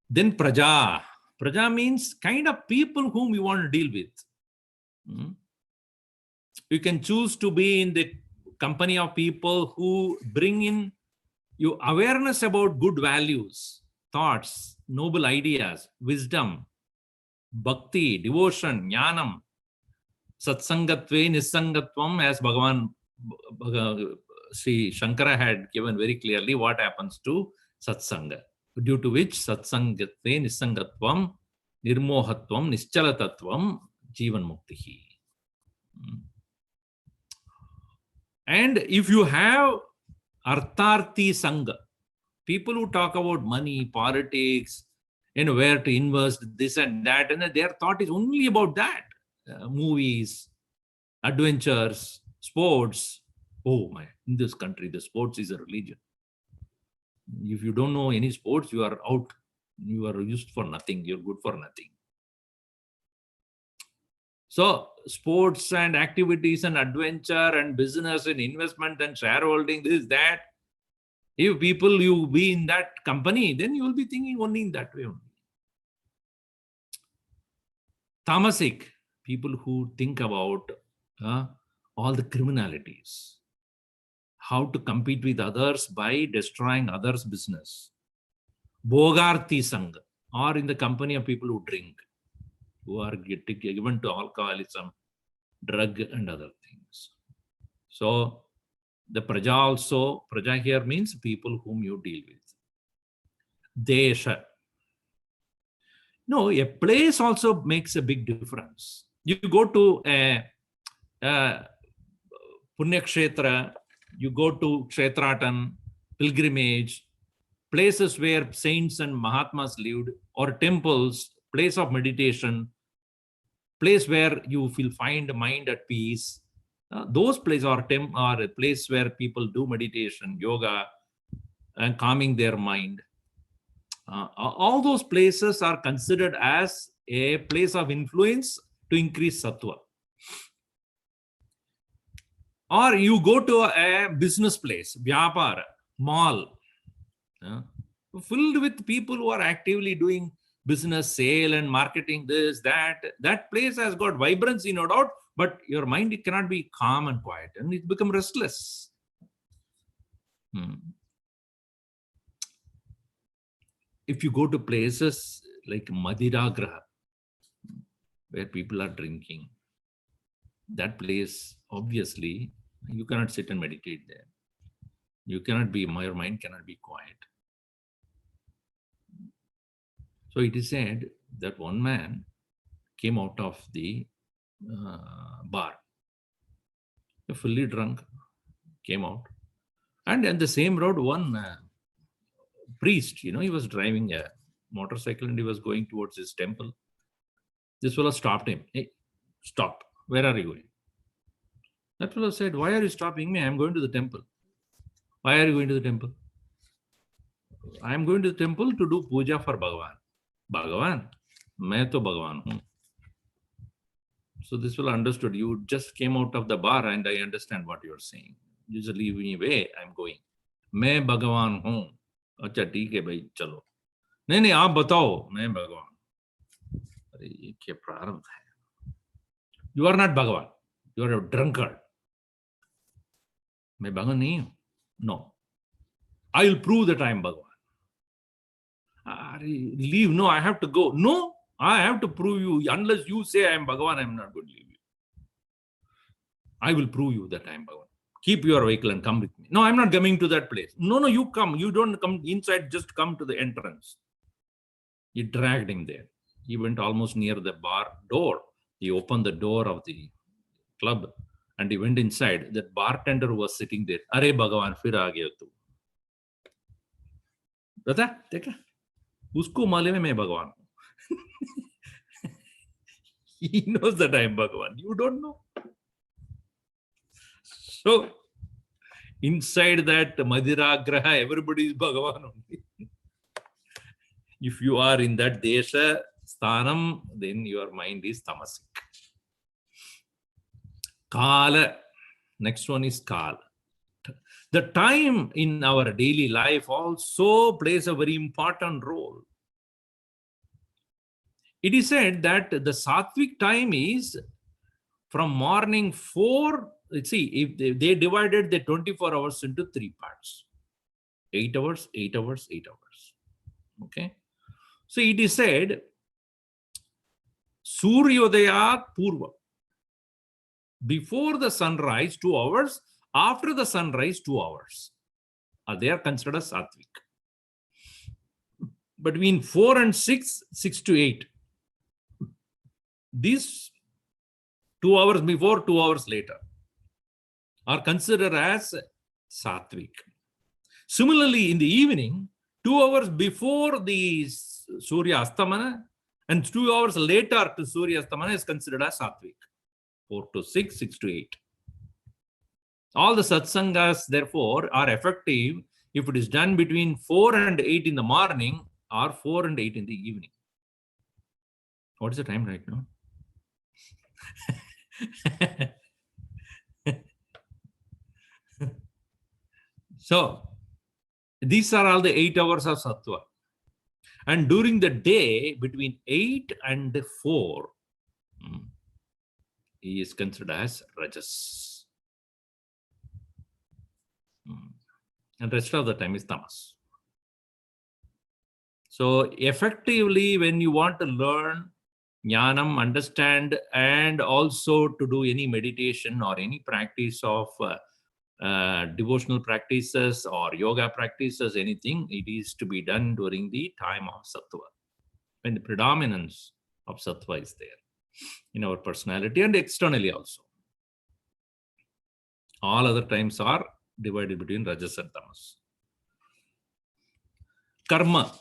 Speaker 1: Then praja. Praja means kind of people whom you want to deal with. You can choose to be in the company of people who bring in you awareness about good values, thoughts, noble ideas, wisdom, bhakti, devotion, jnanam, satsangatve, nissangatvam, as Bhagavan Sri Shankara had given very clearly what happens to satsanga, due to which satsangatve, nissangatvam, nirmohatvam, nischalatatvam, jivan muktihi. And if you have artharthi sangha, people who talk about money, politics, where to invest, this and that, and their thought is only about that. Movies, adventures, sports. Oh my, in this country, the sports is a religion. If you don't know any sports, you are out. You are used for nothing. You're good for nothing. So sports and activities and adventure and business and investment and shareholding, this, that. If people you be in that company, then you will be thinking only in that way only. Tamasic, people who think about all the criminalities, how to compete with others by destroying others' business. Bogarthi Sangha, or in the company of people who drink, who are given to alcoholism, drug and other things. So the praja also, praja here means people whom you deal with. Desha. No, a place also makes a big difference. You go to a Punya Kshetra, you go to Kshetratan, pilgrimage, places where saints and Mahatmas lived, or temples, place of meditation, place where you will find mind at peace. Those places are a place where people do meditation, yoga, and calming their mind. All those places are considered as a place of influence to increase sattva. Or you go to a business place, vyapara, mall, filled with people who are actively doing business, sale and marketing, this, that. That place has got vibrancy, no doubt, but your mind, it cannot be calm and quiet, and it becomes restless. If you go to places like Madira Graha, where people are drinking, that place, obviously, you cannot sit and meditate there. You cannot be, your mind cannot be quiet. So it is said that one man came out of the bar, fully drunk, came out. And on the same road, one priest, he was driving a motorcycle and he was going towards his temple. This fellow stopped him. Hey, stop. Where are you going? That fellow said, why are you stopping me? I am going to the temple. Why are you going to the temple? I am going to the temple to do puja for Bhagavan. Bhagavan? Main to Bhagavan hoon. So this fellow understood. You just came out of the bar and I understand what you are saying. You just leave me away. I am going. Main Bhagavan hoon. अच्छा ठीक है भाई चलो. नहीं आप बताओ मैं भगवान. अरे ये क्या प्रारब्ध है? You are not Bhagavan. You are a drunkard. मैं भगवान नहीं हूँ. No. I will prove that I am Bhagavan. Leave. No, I have to go. No, I have to prove you. Unless you say I am Bhagavan, I am not going to leave you. I will prove you that I am Bhagavan. Keep your vehicle and come with me. No, I'm not coming to that place. No, you come. You don't come inside, just come to the entrance. He dragged him there. He went almost near the bar door. He opened the door of the club and he went inside. That bartender was sitting there. Are Bhagavan, fir aa gaya tu. Dada, dekha? Usko मालूम है मैं भगवान हूं. He knows that I am Bhagavan. You don't know. So, inside that Madira Graha, everybody is Bhagavan only. If you are in that desha, sthanam, then your mind is tamasic. Kala. Next one is Kala. The time in our daily life also plays a very important role. It is said that the sattvic time is from morning 4. Let's see, if they divided the 24 hours into 3 parts. 8 hours, 8 hours, 8 hours. Okay. So it is said, Suryodayat Purva. Before the sunrise, 2 hours. After the sunrise, 2 hours. They are considered as sattvic. Between 4 and 6, 6 to 8. These 2 hours before, 2 hours later are considered as sattvic. Similarly, in the evening, 2 hours before the Surya Astamana and 2 hours later to Surya Astamana is considered as sattvic. 4 to 6, 6 to 8. All the satsangas, therefore, are effective if it is done between 4 and 8 in the morning or 4 and 8 in the evening. What is the time right now? So, these are all the 8 hours of sattva. And during the day, between 8 and 4, he is considered as rajas. And rest of the time is tamas. So effectively, when you want to learn jnanam, understand, and also to do any meditation or any practice of devotional practices or yoga practices, anything, it is to be done during the time of sattva, when the predominance of sattva is there in our personality and externally also. All other times are divided between rajas and tamas. Karma.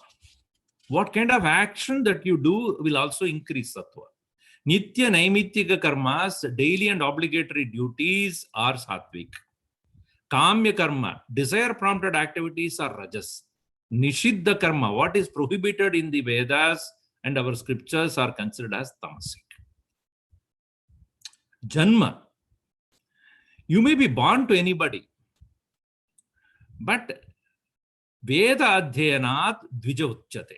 Speaker 1: What kind of action that you do will also increase sattva. Nitya naimittika karmas, daily and obligatory duties are sattvic. Kamya karma, desire prompted activities are rajas. Nishiddha karma, what is prohibited in the Vedas and our scriptures are considered as tamasic. Janma, you may be born to anybody, but Veda adhyanat dvija uchyate.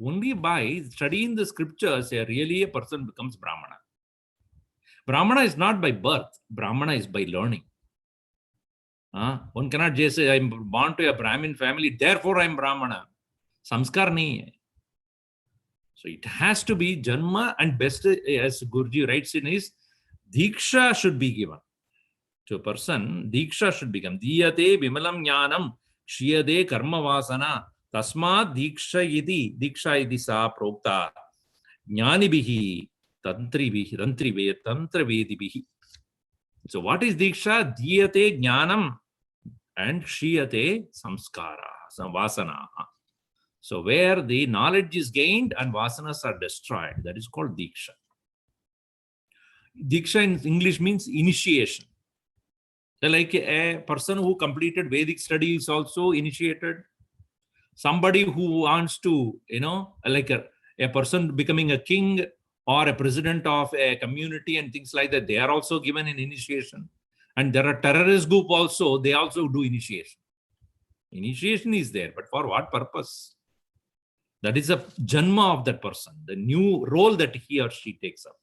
Speaker 1: Only by studying the scriptures, really a person becomes Brahmana. Brahmana is not by birth. Brahmana is by learning. One cannot just say, I'm born to a Brahmin family, therefore I'm Brahmana. Samskar nahi hai. So it has to be Janma, and best, as Guruji writes in his, Diksha should be given. To a person, Diksha should become. Diyate vimalam jnanam shiyade karma vasana tasmat diksha iti sa prokta jnanibihi tantravedibihi. So what is Diksha? Diyate jnanam and shiyate samskara, vasana. So where the knowledge is gained and vasanas are destroyed, that is called Diksha. Diksha in English means initiation. Like a person who completed Vedic studies is also initiated. Somebody who wants to, like a person becoming a king or a president of a community and things like that, they are also given an initiation. And there are terrorist group also, they also do initiation. Initiation is there, but for what purpose? That is a janma of that person, the new role that he or she takes up.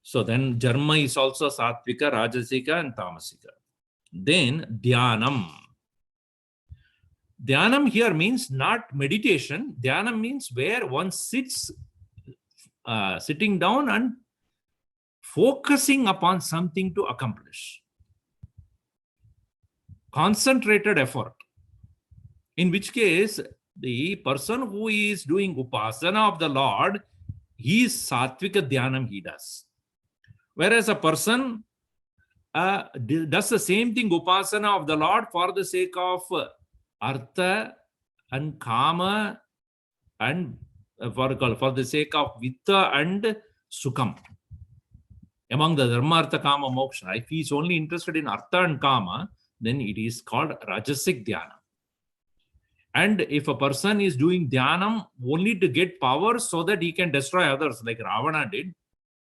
Speaker 1: So then Jarma is also Sattvika, Rajasika and Tamasika. Then Dhyanam. Dhyanam here means not meditation. Dhyanam means where one sits, sitting down and focusing upon something to accomplish. Concentrated effort. In which case, the person who is doing Upasana of the Lord, he is Sattvika Dhyanam he does. Whereas a person does the same thing, Upasana of the Lord, for the sake of Artha and Kama and for the sake of Vitta and Sukham. Among the Dharma, Artha, Kama, Moksha, if he is only interested in Artha and Kama, then it is called Rajasic Dhyana. And if a person is doing Dhyanam only to get power so that he can destroy others, like Ravana did,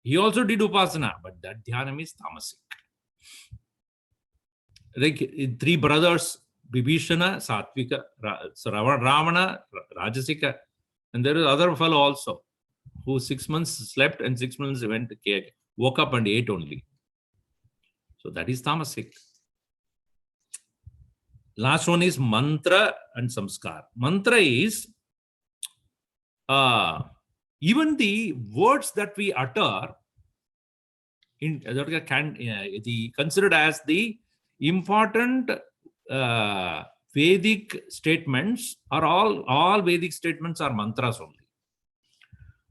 Speaker 1: he also did Upasana, but that Dhyanam is Tamasic. Like three brothers, Bibhishana, Sattvika, Ravana, Rajasika, and there is other fellow also, who 6 months slept and 6 months woke up and ate only. So that is Tamasic. Last one is mantra and samskar. Mantra is even the words that we utter considered as the important Vedic statements are all Vedic statements are mantras only.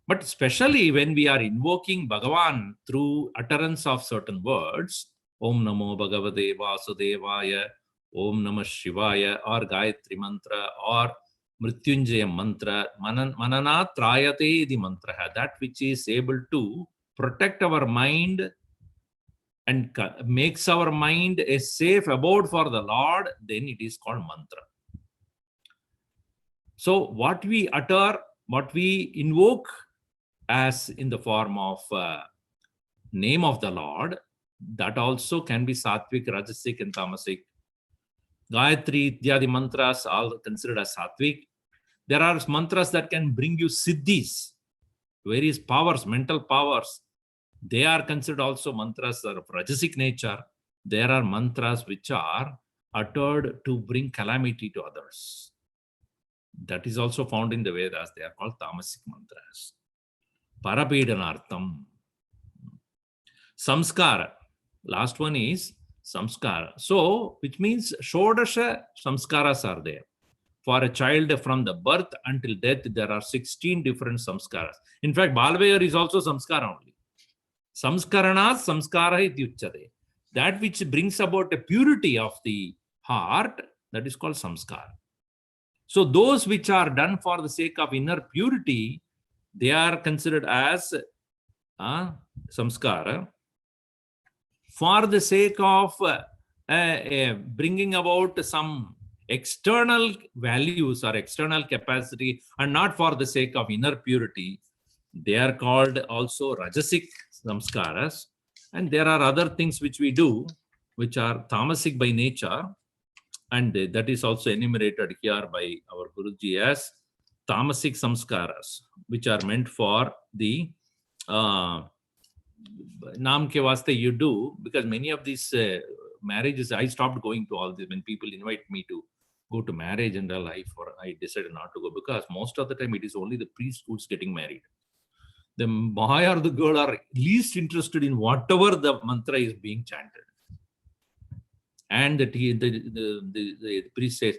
Speaker 1: But especially when we are invoking Bhagavan through utterance of certain words, Om Namo Bhagavate Vasudevaya, Om Namah Shivaya, or Gayatri Mantra, or Mrityunjaya Mantra, Mananat Trayate the Mantra, that which is able to protect our mind and makes our mind a safe abode for the Lord, then it is called mantra. So what we utter, what we invoke as in the form of name of the Lord, that also can be Sattvic, Rajasic and Tamasic. Gayatri, Ityadi mantras all considered as Sattvic. There are mantras that can bring you siddhis, various powers, mental powers. They are considered also mantras of Rajasic nature. There are mantras which are uttered to bring calamity to others. That is also found in the Vedas. They are called Tamasic mantras. Parapedanartham. Samskara. Last one is samskara. So, which means Shodasha samskaras are there. For a child from the birth until death, there are 16 different samskaras. In fact, Balvayar is also samskara only. Samskarana samskara iti uchyate. That which brings about a purity of the heart, that is called samskara. So those which are done for the sake of inner purity, they are considered as samskara. For the sake of bringing about some external values or external capacity and not for the sake of inner purity. They are called also rajasic samskaras. And there are other things which we do, which are tamasic by nature. And that is also enumerated here by our Guruji as tamasic samskaras, which are meant for the naam ke vaste you do, because many of these marriages, I stopped going to all this. When people invite me to go to marriage and all, I decided not to go, because most of the time it is only the priest who's getting married. The boy or the girl are least interested in whatever the mantra is being chanted. And that the priest says,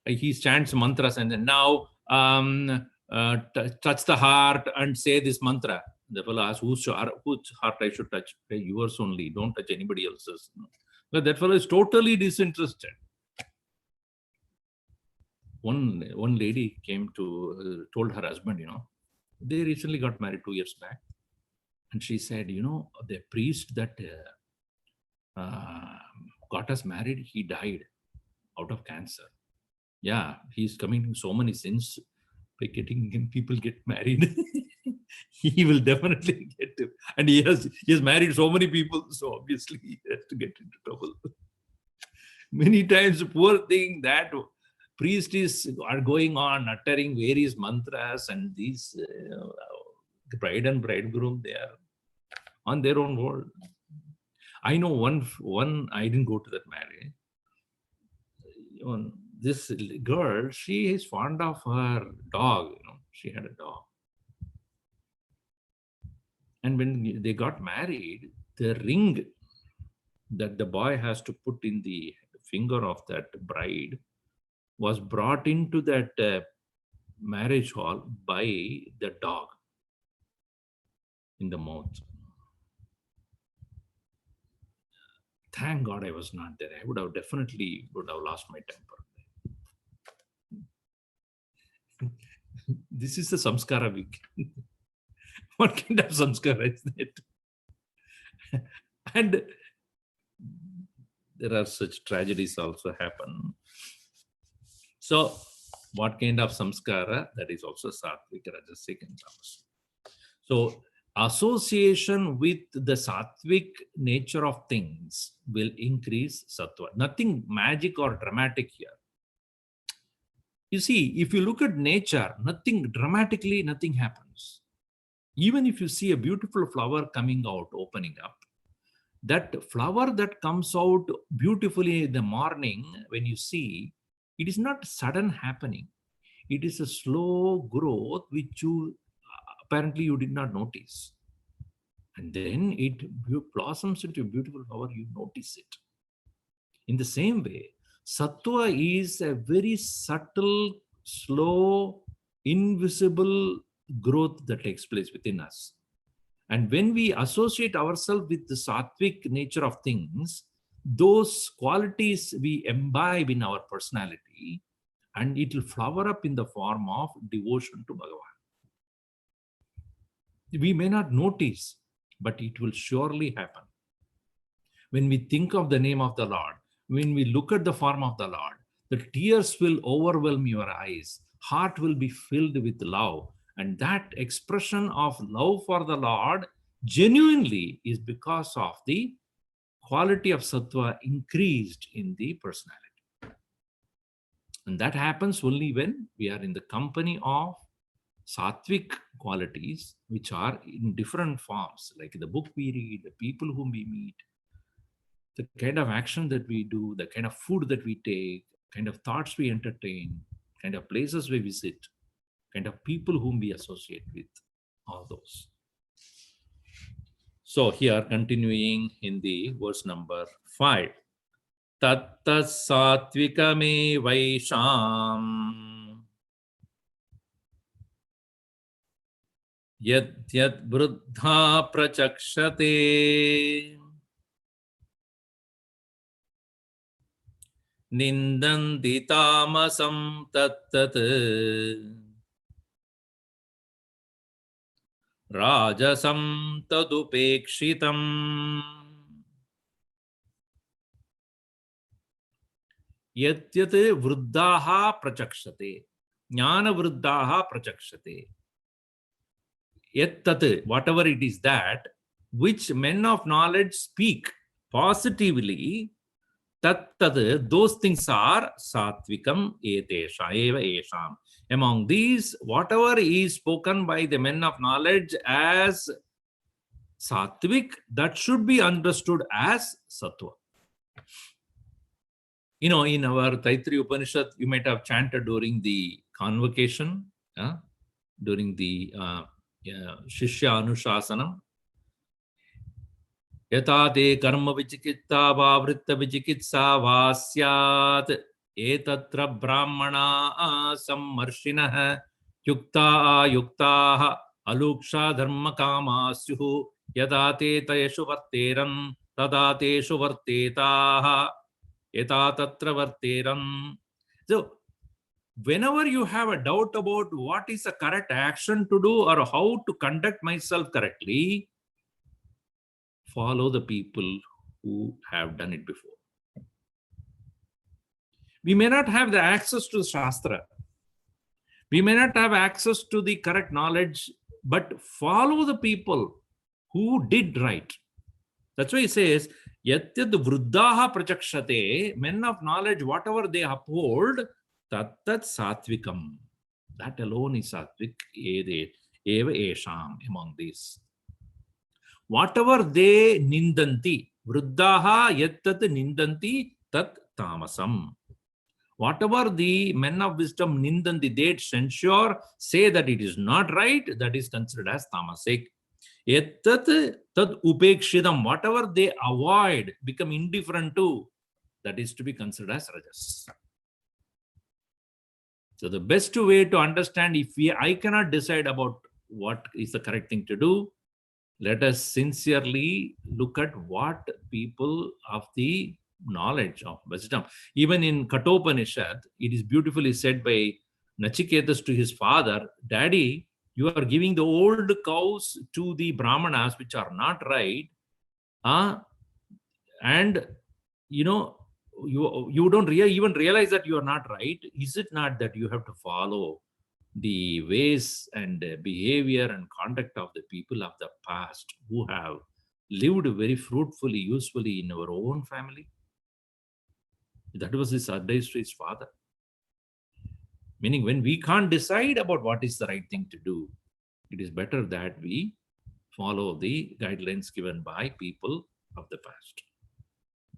Speaker 1: he chants mantras, and then now touch the heart and say this mantra. The fellow asks, whose heart I should touch? Yours only. Don't touch anybody else's. But that fellow is totally disinterested. One lady came to told her husband, they recently got married 2 years back, and she said, the priest that got us married, he died out of cancer. Yeah, he's committing so many sins by getting people get married. He will definitely get to, and he has married so many people, so obviously he has to get into trouble. Many times, poor thing, that priests are going on uttering various mantras, and these the bride and bridegroom, they are on their own world. I know one. I didn't go to that marriage. This girl, she is fond of her dog. She had a dog, and when they got married, the ring that the boy has to put in the finger of that bride was brought into that marriage hall by the dog in the mouth. Thank God I was not there. I would have definitely lost my temper. This is the samskara week. What kind of samskara is that? And there are such tragedies also happen. So, what kind of samskara? That is also sattvic, rajasic, and tamasic. So, association with the sattvic nature of things will increase sattva. Nothing magic or dramatic here. You see, if you look at nature, nothing happens. Even if you see a beautiful flower coming out, opening up, that flower that comes out beautifully in the morning, when you see, it is not sudden happening. It is a slow growth which apparently you did not notice. And then it blossoms into a beautiful flower, you notice it. In the same way, sattva is a very subtle, slow, invisible growth that takes place within us. And when we associate ourselves with the sattvic nature of things, those qualities we imbibe in our personality, and it will flower up in the form of devotion to Bhagavan. We may not notice, but it will surely happen. When we think of the name of the Lord, when we look at the form of the Lord, the tears will overwhelm your eyes, heart will be filled with love, and that expression of love for the Lord genuinely is because of the quality of sattva increased in the personality. And that happens only when we are in the company of sattvic qualities, which are in different forms, like the book we read, the people whom we meet, the kind of action that we do, the kind of food that we take, kind of thoughts we entertain, kind of places we visit, kind of people whom we associate with, all those. So here, continuing in the verse number 5. Tatta satvikame vaisham yad yad bruddha prachakshate nindanti tamasam tattat rajasam tadupekshitam Yatyat vruddhaha prachakshate. Jnana vruddhaha prachakshate. Yattat, whatever it is that, which men of knowledge speak positively, tattad, those things are satvikam etesha eva esham. Among these, whatever is spoken by the men of knowledge as satvik, that should be understood as sattva. You know, in our Taittiriya Upanishad, you might have chanted during the convocation, during the Shishya Anushasanam. Yata te karma vichikitsa vavritta vichikitsa vasyat etatra brahmana sammarshinaha yukta ayuktaha aluksha dharma kamasyuhu yata te tayeshu varteram tada teshu vartetaha yata tatra varteram. So, whenever you have a doubt about what is the correct action to do or how to conduct myself correctly, follow the people who have done it before. We may not have the access to Shastra. We may not have access to the correct knowledge, but follow the people who did right. That's why he says, Yatyad vruddhaha prachakshate, men of knowledge, whatever they uphold, tattat satvikam. That alone is satvik, eva esham, among these. Whatever they nindanti, vruddhaha yattat nindanti, tat tamasam. Whatever the men of wisdom nindanti, they censure, say that it is not right, that is considered as tamasic. Yattat tad upekshidam, whatever they avoid, become indifferent to, that is to be considered as rajas. So the best way to understand, if I cannot decide about what is the correct thing to do, let us sincerely look at what people of the knowledge of wisdom. Even in Kathopanishad, it is beautifully said by Nachiketas to his father, Daddy, you are giving the old cows to the Brahmanas, which are not right. And, you know, you don't even realize that you are not right. Is it not that you have to follow the ways and behavior and conduct of the people of the past who have lived very fruitfully, usefully in our own family? That was his advice to his father. Meaning, when we can't decide about what is the right thing to do, it is better that we follow the guidelines given by people of the past.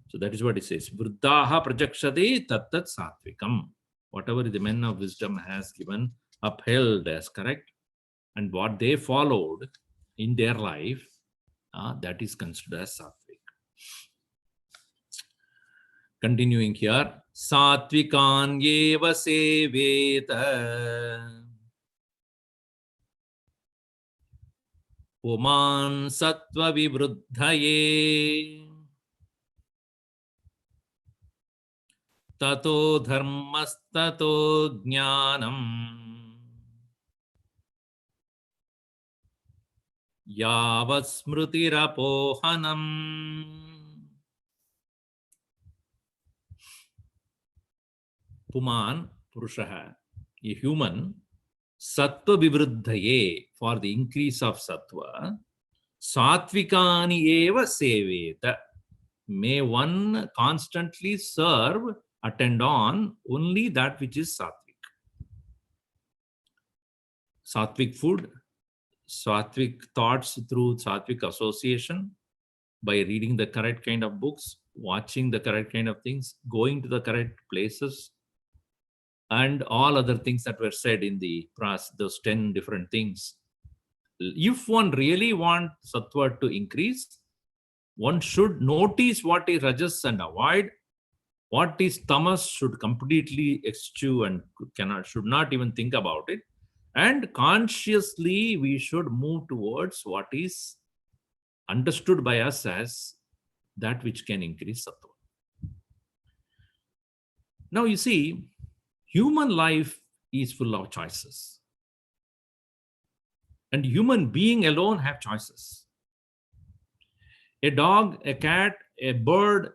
Speaker 1: So that is what it says. Vruddhaha prajakshate tattat satvikam. Whatever the men of wisdom has given, upheld as correct, and what they followed in their life, that is considered as satvik. Continuing here, satvikan yeva seveta puman sattva vivruddhaye tato dharmastato jnanam yavat smrutirapohanam. Puman, Purushaha, a human, sattva vivruddhaye, for the increase of sattva, satvikani eva seveta. May one constantly serve, attend on only that which is sattvic. Sattvic food, sattvic thoughts through sattvic association, by reading the correct kind of books, watching the correct kind of things, going to the correct places, and all other things that were said in the pras, those 10 different things. If one really wants sattva to increase, one should notice what is rajas and avoid. What is tamas should completely eschew and should not even think about it. And consciously, we should move towards what is understood by us as that which can increase sattva. Now, you see, human life is full of choices. And human being alone have choices. A dog, a cat, a bird,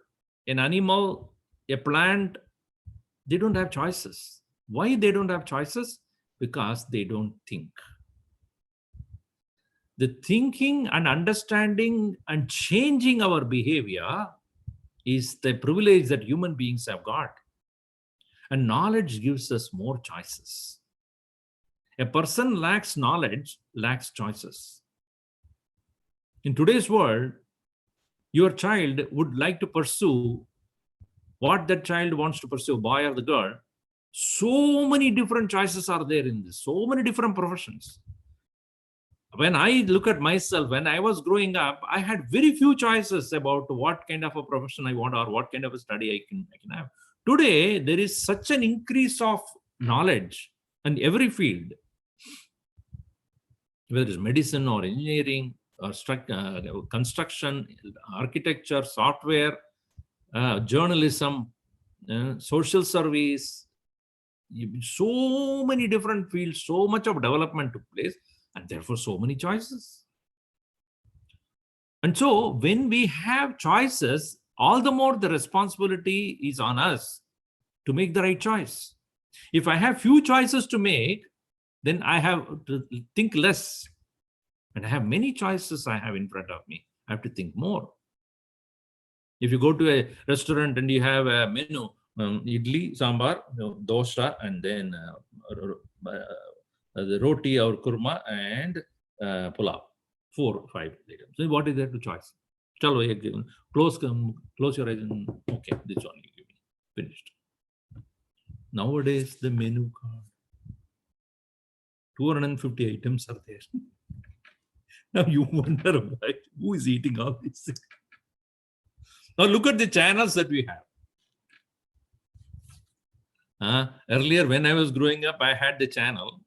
Speaker 1: an animal, a plant, They don't have choices. Why they don't have choices? Because they don't think. The thinking and understanding and changing our behavior is the privilege that human beings have got. And knowledge gives us more choices. A person lacks knowledge, lacks choices. In today's world, your child would like to pursue what that child wants to pursue, boy or the girl. So many different choices are there in this, so many different professions. When I look at myself, when I was growing up, I had very few choices about what kind of a profession I want or what kind of a study I can have. Today, there is such an increase of knowledge in every field, whether it's medicine or engineering or construction, architecture, software, journalism, social service. So many different fields, so much of development took place, and therefore so many choices. And so when we have choices, all the more the responsibility is on us to make the right choice. If I have few choices to make, then I have to think less. And I have many choices I have in front of me. I have to think more. If you go to a restaurant and you have a menu, idli, sambar, dosa, and then the roti or kurma and pulao. 4 or 5 items. So what is there to choice? Chalo, close your eyes and okay, this one you give me. Finished. Nowadays, the menu card, 250 items are there. Now you wonder why, who is eating all these things? Now look at the channels that we have. Earlier, when I was growing up, I had the channel.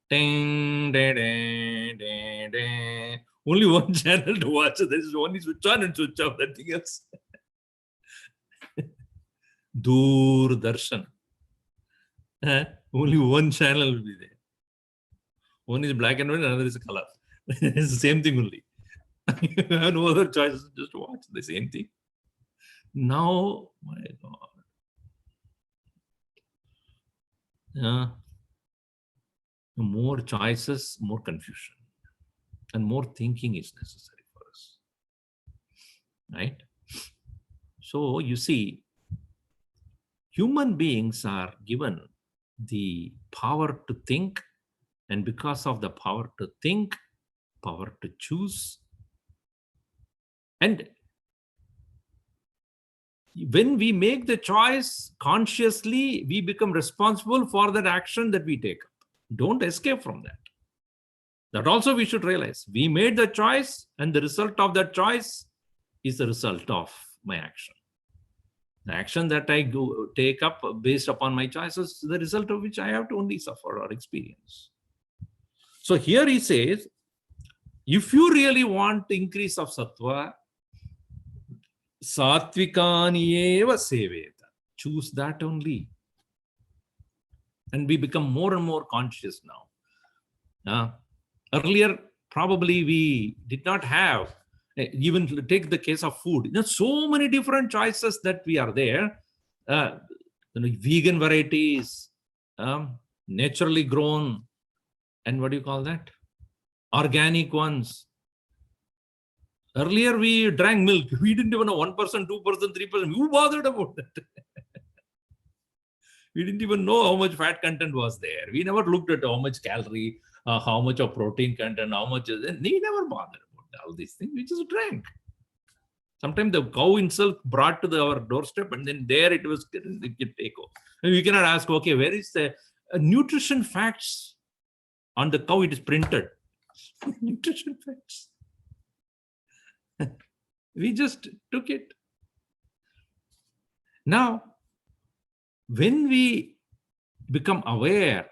Speaker 1: Ding, ding, ding, ding, ding. Only one channel to watch. There is only switch on and switch off. Nothing else. Doordarshan. Only one channel will be there. One is black and white, another is color. It's the same thing only. You have no other choices, just to watch the same thing. Now, my God. More choices, more confusion, and more thinking is necessary for us. Right? So you see, human beings are given the power to think, and because of the power to think, power to choose. And when we make the choice consciously, we become responsible for that action that we take up. Don't escape from that. That also we should realize. We made the choice, and the result of that choice is the result of my action. The action that I take up based upon my choices, the result of which I have to only suffer or experience. So here he says, if you really want increase of sattva, satvikani eva seveta. Choose that only. And we become more and more conscious now. Earlier, probably we did not have, even take the case of food. There's so many different choices that we are there. Vegan varieties, naturally grown, and what do you call that? Organic ones. Earlier, we drank milk. We didn't even know 1%, 2%, 3%. Who bothered about that? We didn't even know how much fat content was there. We never looked at how much calorie, how much of protein content, how much. We never bothered about all these things. We just drank. Sometimes the cow itself brought to our doorstep, and then there it was take off. And we cannot ask, okay, where is the nutrition facts on the cow? It is printed. Nutrition facts. We just took it. Now, when we become aware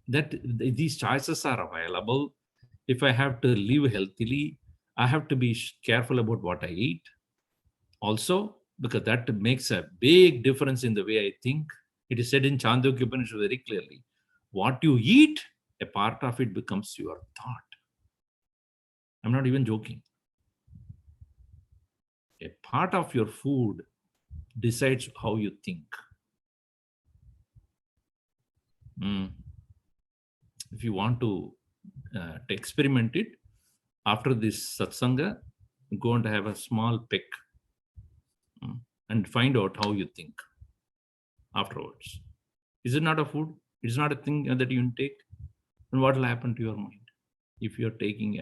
Speaker 1: that these choices are available, if I have to live healthily, I have to be careful about what I eat. Also, because that makes a big difference in the way I think. It is said in Chandogya Upanishad very clearly, what you eat, a part of it becomes your thought. I'm not even joking. A part of your food decides how you think. If you want to experiment it, after this satsanga, go and have a small peck and find out how you think afterwards. Is it not a food? It's not a thing that you intake. And what will happen to your mind if you're taking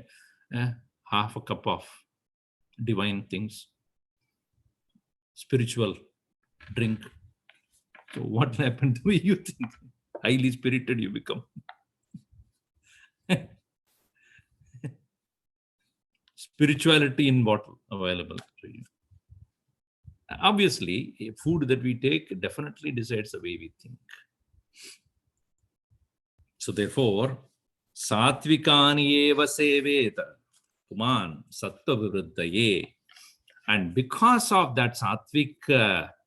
Speaker 1: a half a cup of divine things, spiritual drink? So what will happen to you? Think highly spirited you become. Spirituality in bottle available to you. Obviously, a food that we take definitely decides the way we think. So therefore, satvikani eva seveta puman sattva vivruddhaye. And because of that sattvic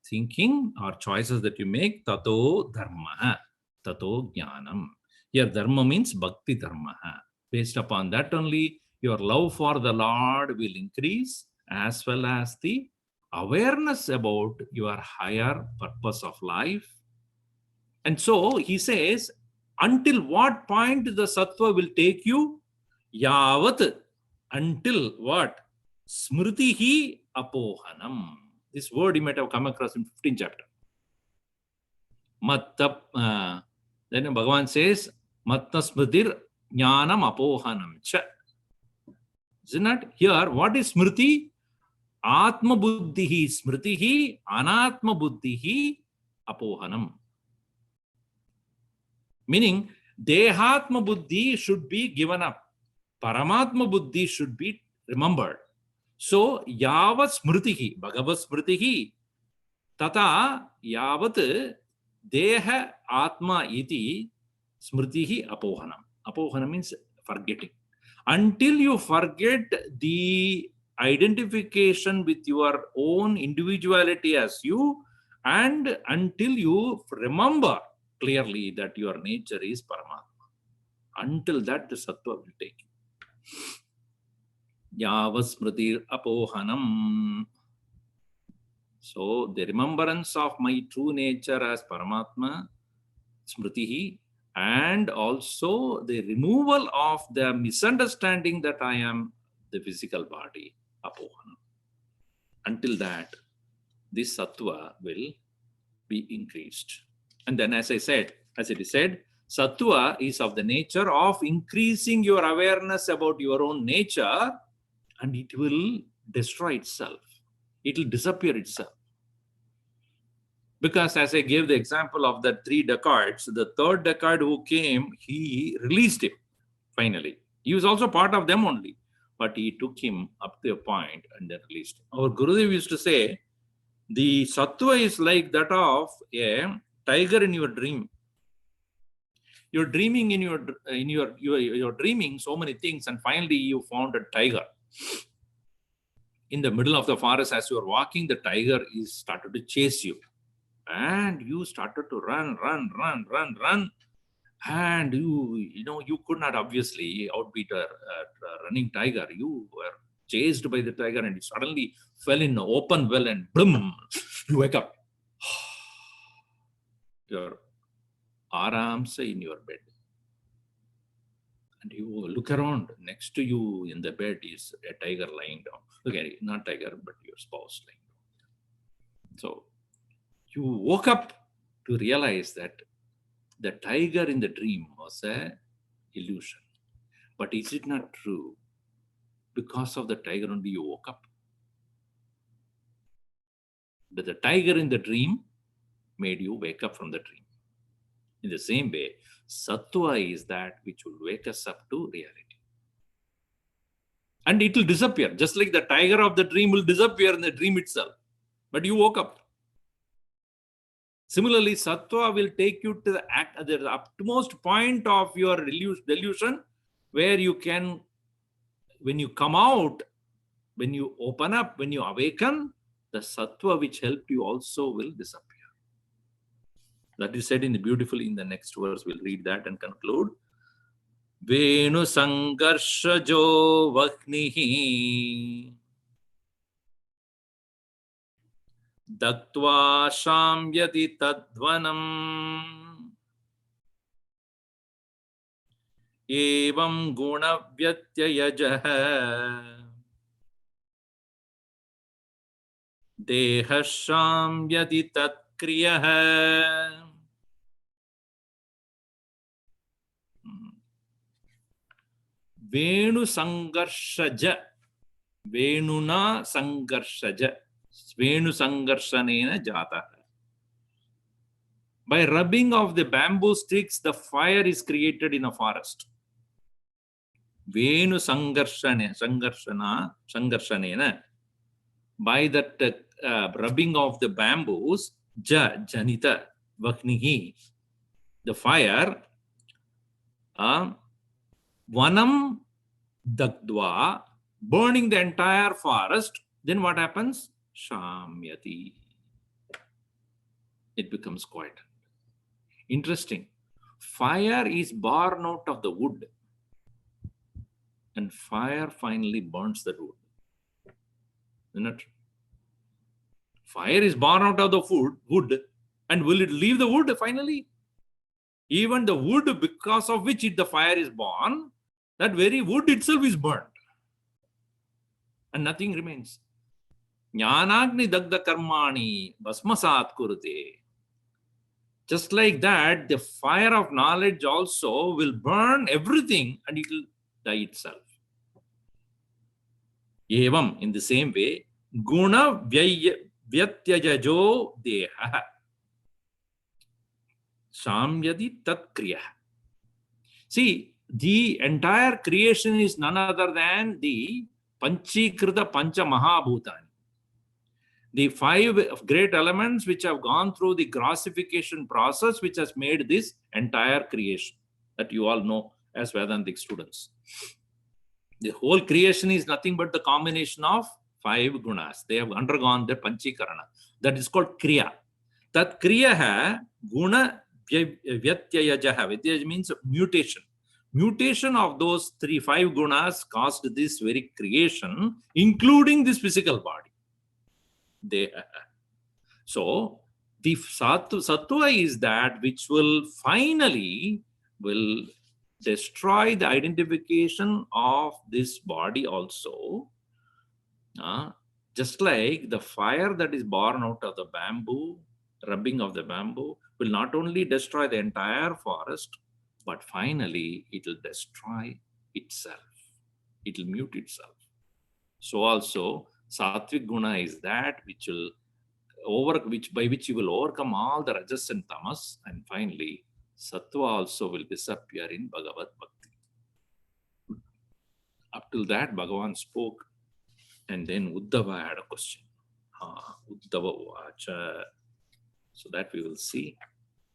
Speaker 1: thinking or choices that you make, tato dharma, tato jnanam. Here dharma means bhakti dharma. Based upon that only, your love for the Lord will increase, as well as the awareness about your higher purpose of life. And so he says, until what point the sattva will take you? Yavat, until what? Smritihi apohanam. This word you might have come across in 15th chapter. Then Bhagavan says, Matta smritir jnanam apohanam cha. Isn't it? Here, what is smriti? Atma buddhihi smritihi, anatma buddhihi apohanam. Meaning, dehatma buddhi should be given up. Paramatma buddhi should be remembered. So, yavat smritihi, bhagavat smritihi, tata yavat deha atma iti smritihi apohanam. Apohanam means forgetting. Until you forget the identification with your own individuality as you, and until you remember clearly that your nature is Paramatma. Until that, the sattva will take you. Yavasmriti apohanam. So, the remembrance of my true nature as Paramatma, smritihi, and also the removal of the misunderstanding that I am the physical body, apohanam. Until that, this sattva will be increased. And then, as it is said, sattva is of the nature of increasing your awareness about your own nature, and it will destroy itself. It will disappear itself. Because as I gave the example of the 3 decads, the 3rd decade who came, he released him finally. He was also part of them only, but he took him up to a point and then released him. Our Gurudev used to say, the sattva is like that of a tiger in your dream. You're dreaming you're dreaming so many things, and finally you found a tiger. In the middle of the forest, as you are walking, the tiger is started to chase you. And you started to run, and you could not obviously outbeat a running tiger. You were chased by the tiger, and you suddenly fell in an open well, and boom, you wake up. You're arams in your bed, and you look around. Next to you in the bed is a tiger lying down. Okay, not tiger, but your spouse lying down. So you woke up to realize that the tiger in the dream was an illusion. But is it not true? Because of the tiger only you woke up. But the tiger in the dream made you wake up from the dream. In the same way, sattva is that which will wake us up to reality. And it will disappear, just like the tiger of the dream will disappear in the dream itself. But you woke up. Similarly, sattva will take you to the utmost point of your delusion, where you can, when you come out, when you open up, when you awaken, the sattva which helped you also will disappear. That is said in the next verse. We'll read that and conclude. Venu sangarshajo vaknihi daktva shamyati tadvanam evam guna vyatyayajah dehasham yadi tat kriyah. Venu sangarshaja, venuna sangarshaja, venu sangarshanena jata. By rubbing of the bamboo sticks, the fire is created in a forest. Venu sangarshanena. By that rubbing of the bamboos, janita vaknihi, the fire, vanam dagdva, burning the entire forest, then what happens? Shamyati. It becomes quiet. Interesting. Fire is born out of the wood, and fire finally burns the wood. Isn't it? Fire is born out of the wood, and will it leave the wood finally? Even the wood because of which the fire is born, that very wood itself is burnt, and nothing remains. Jnanagni dagda karmani bhasmasat kurute. Just like that, the fire of knowledge also will burn everything and it will die itself. Evam, in the same way, guna vyatyajajo deha samyadi tat kriya. See, the entire creation is none other than the panchikrita pancha mahabhutani. The 5 great elements which have gone through the grossification process, which has made this entire creation that you all know as Vedantic students. The whole creation is nothing but the combination of 5 gunas. They have undergone the panchikarana. That is called kriya. That kriya hai guna vyatyayajaha. Vyatyayaja means mutation. Mutation of those 5 gunas caused this very creation, including this physical body. So the sattva is that which will finally destroy the identification of this body also. Just like the fire that is born out of the bamboo, rubbing of the bamboo, will not only destroy the entire forest, but finally it will destroy itself. It will mute itself. So also Sattvic guna is that which will by which you will overcome all the rajas and tamas, and finally sattva also will disappear in Bhagavad Bhakti. Up till that, Bhagavan spoke, and then Uddhava had a question. Uddhava vacha. So that we will see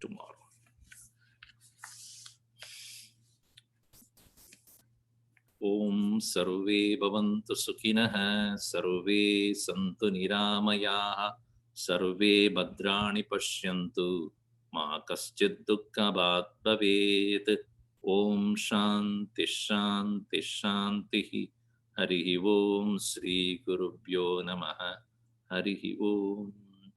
Speaker 1: tomorrow. Om sarve bhavantu sukhinah, sarve santu niramayaha, sarve bhadrani pashyantu, ma kaschid dukkha bhat bhavet. Om shanti shanti shanti. Harihi Om Sri Gurubhyo Namaha. Harihi Om.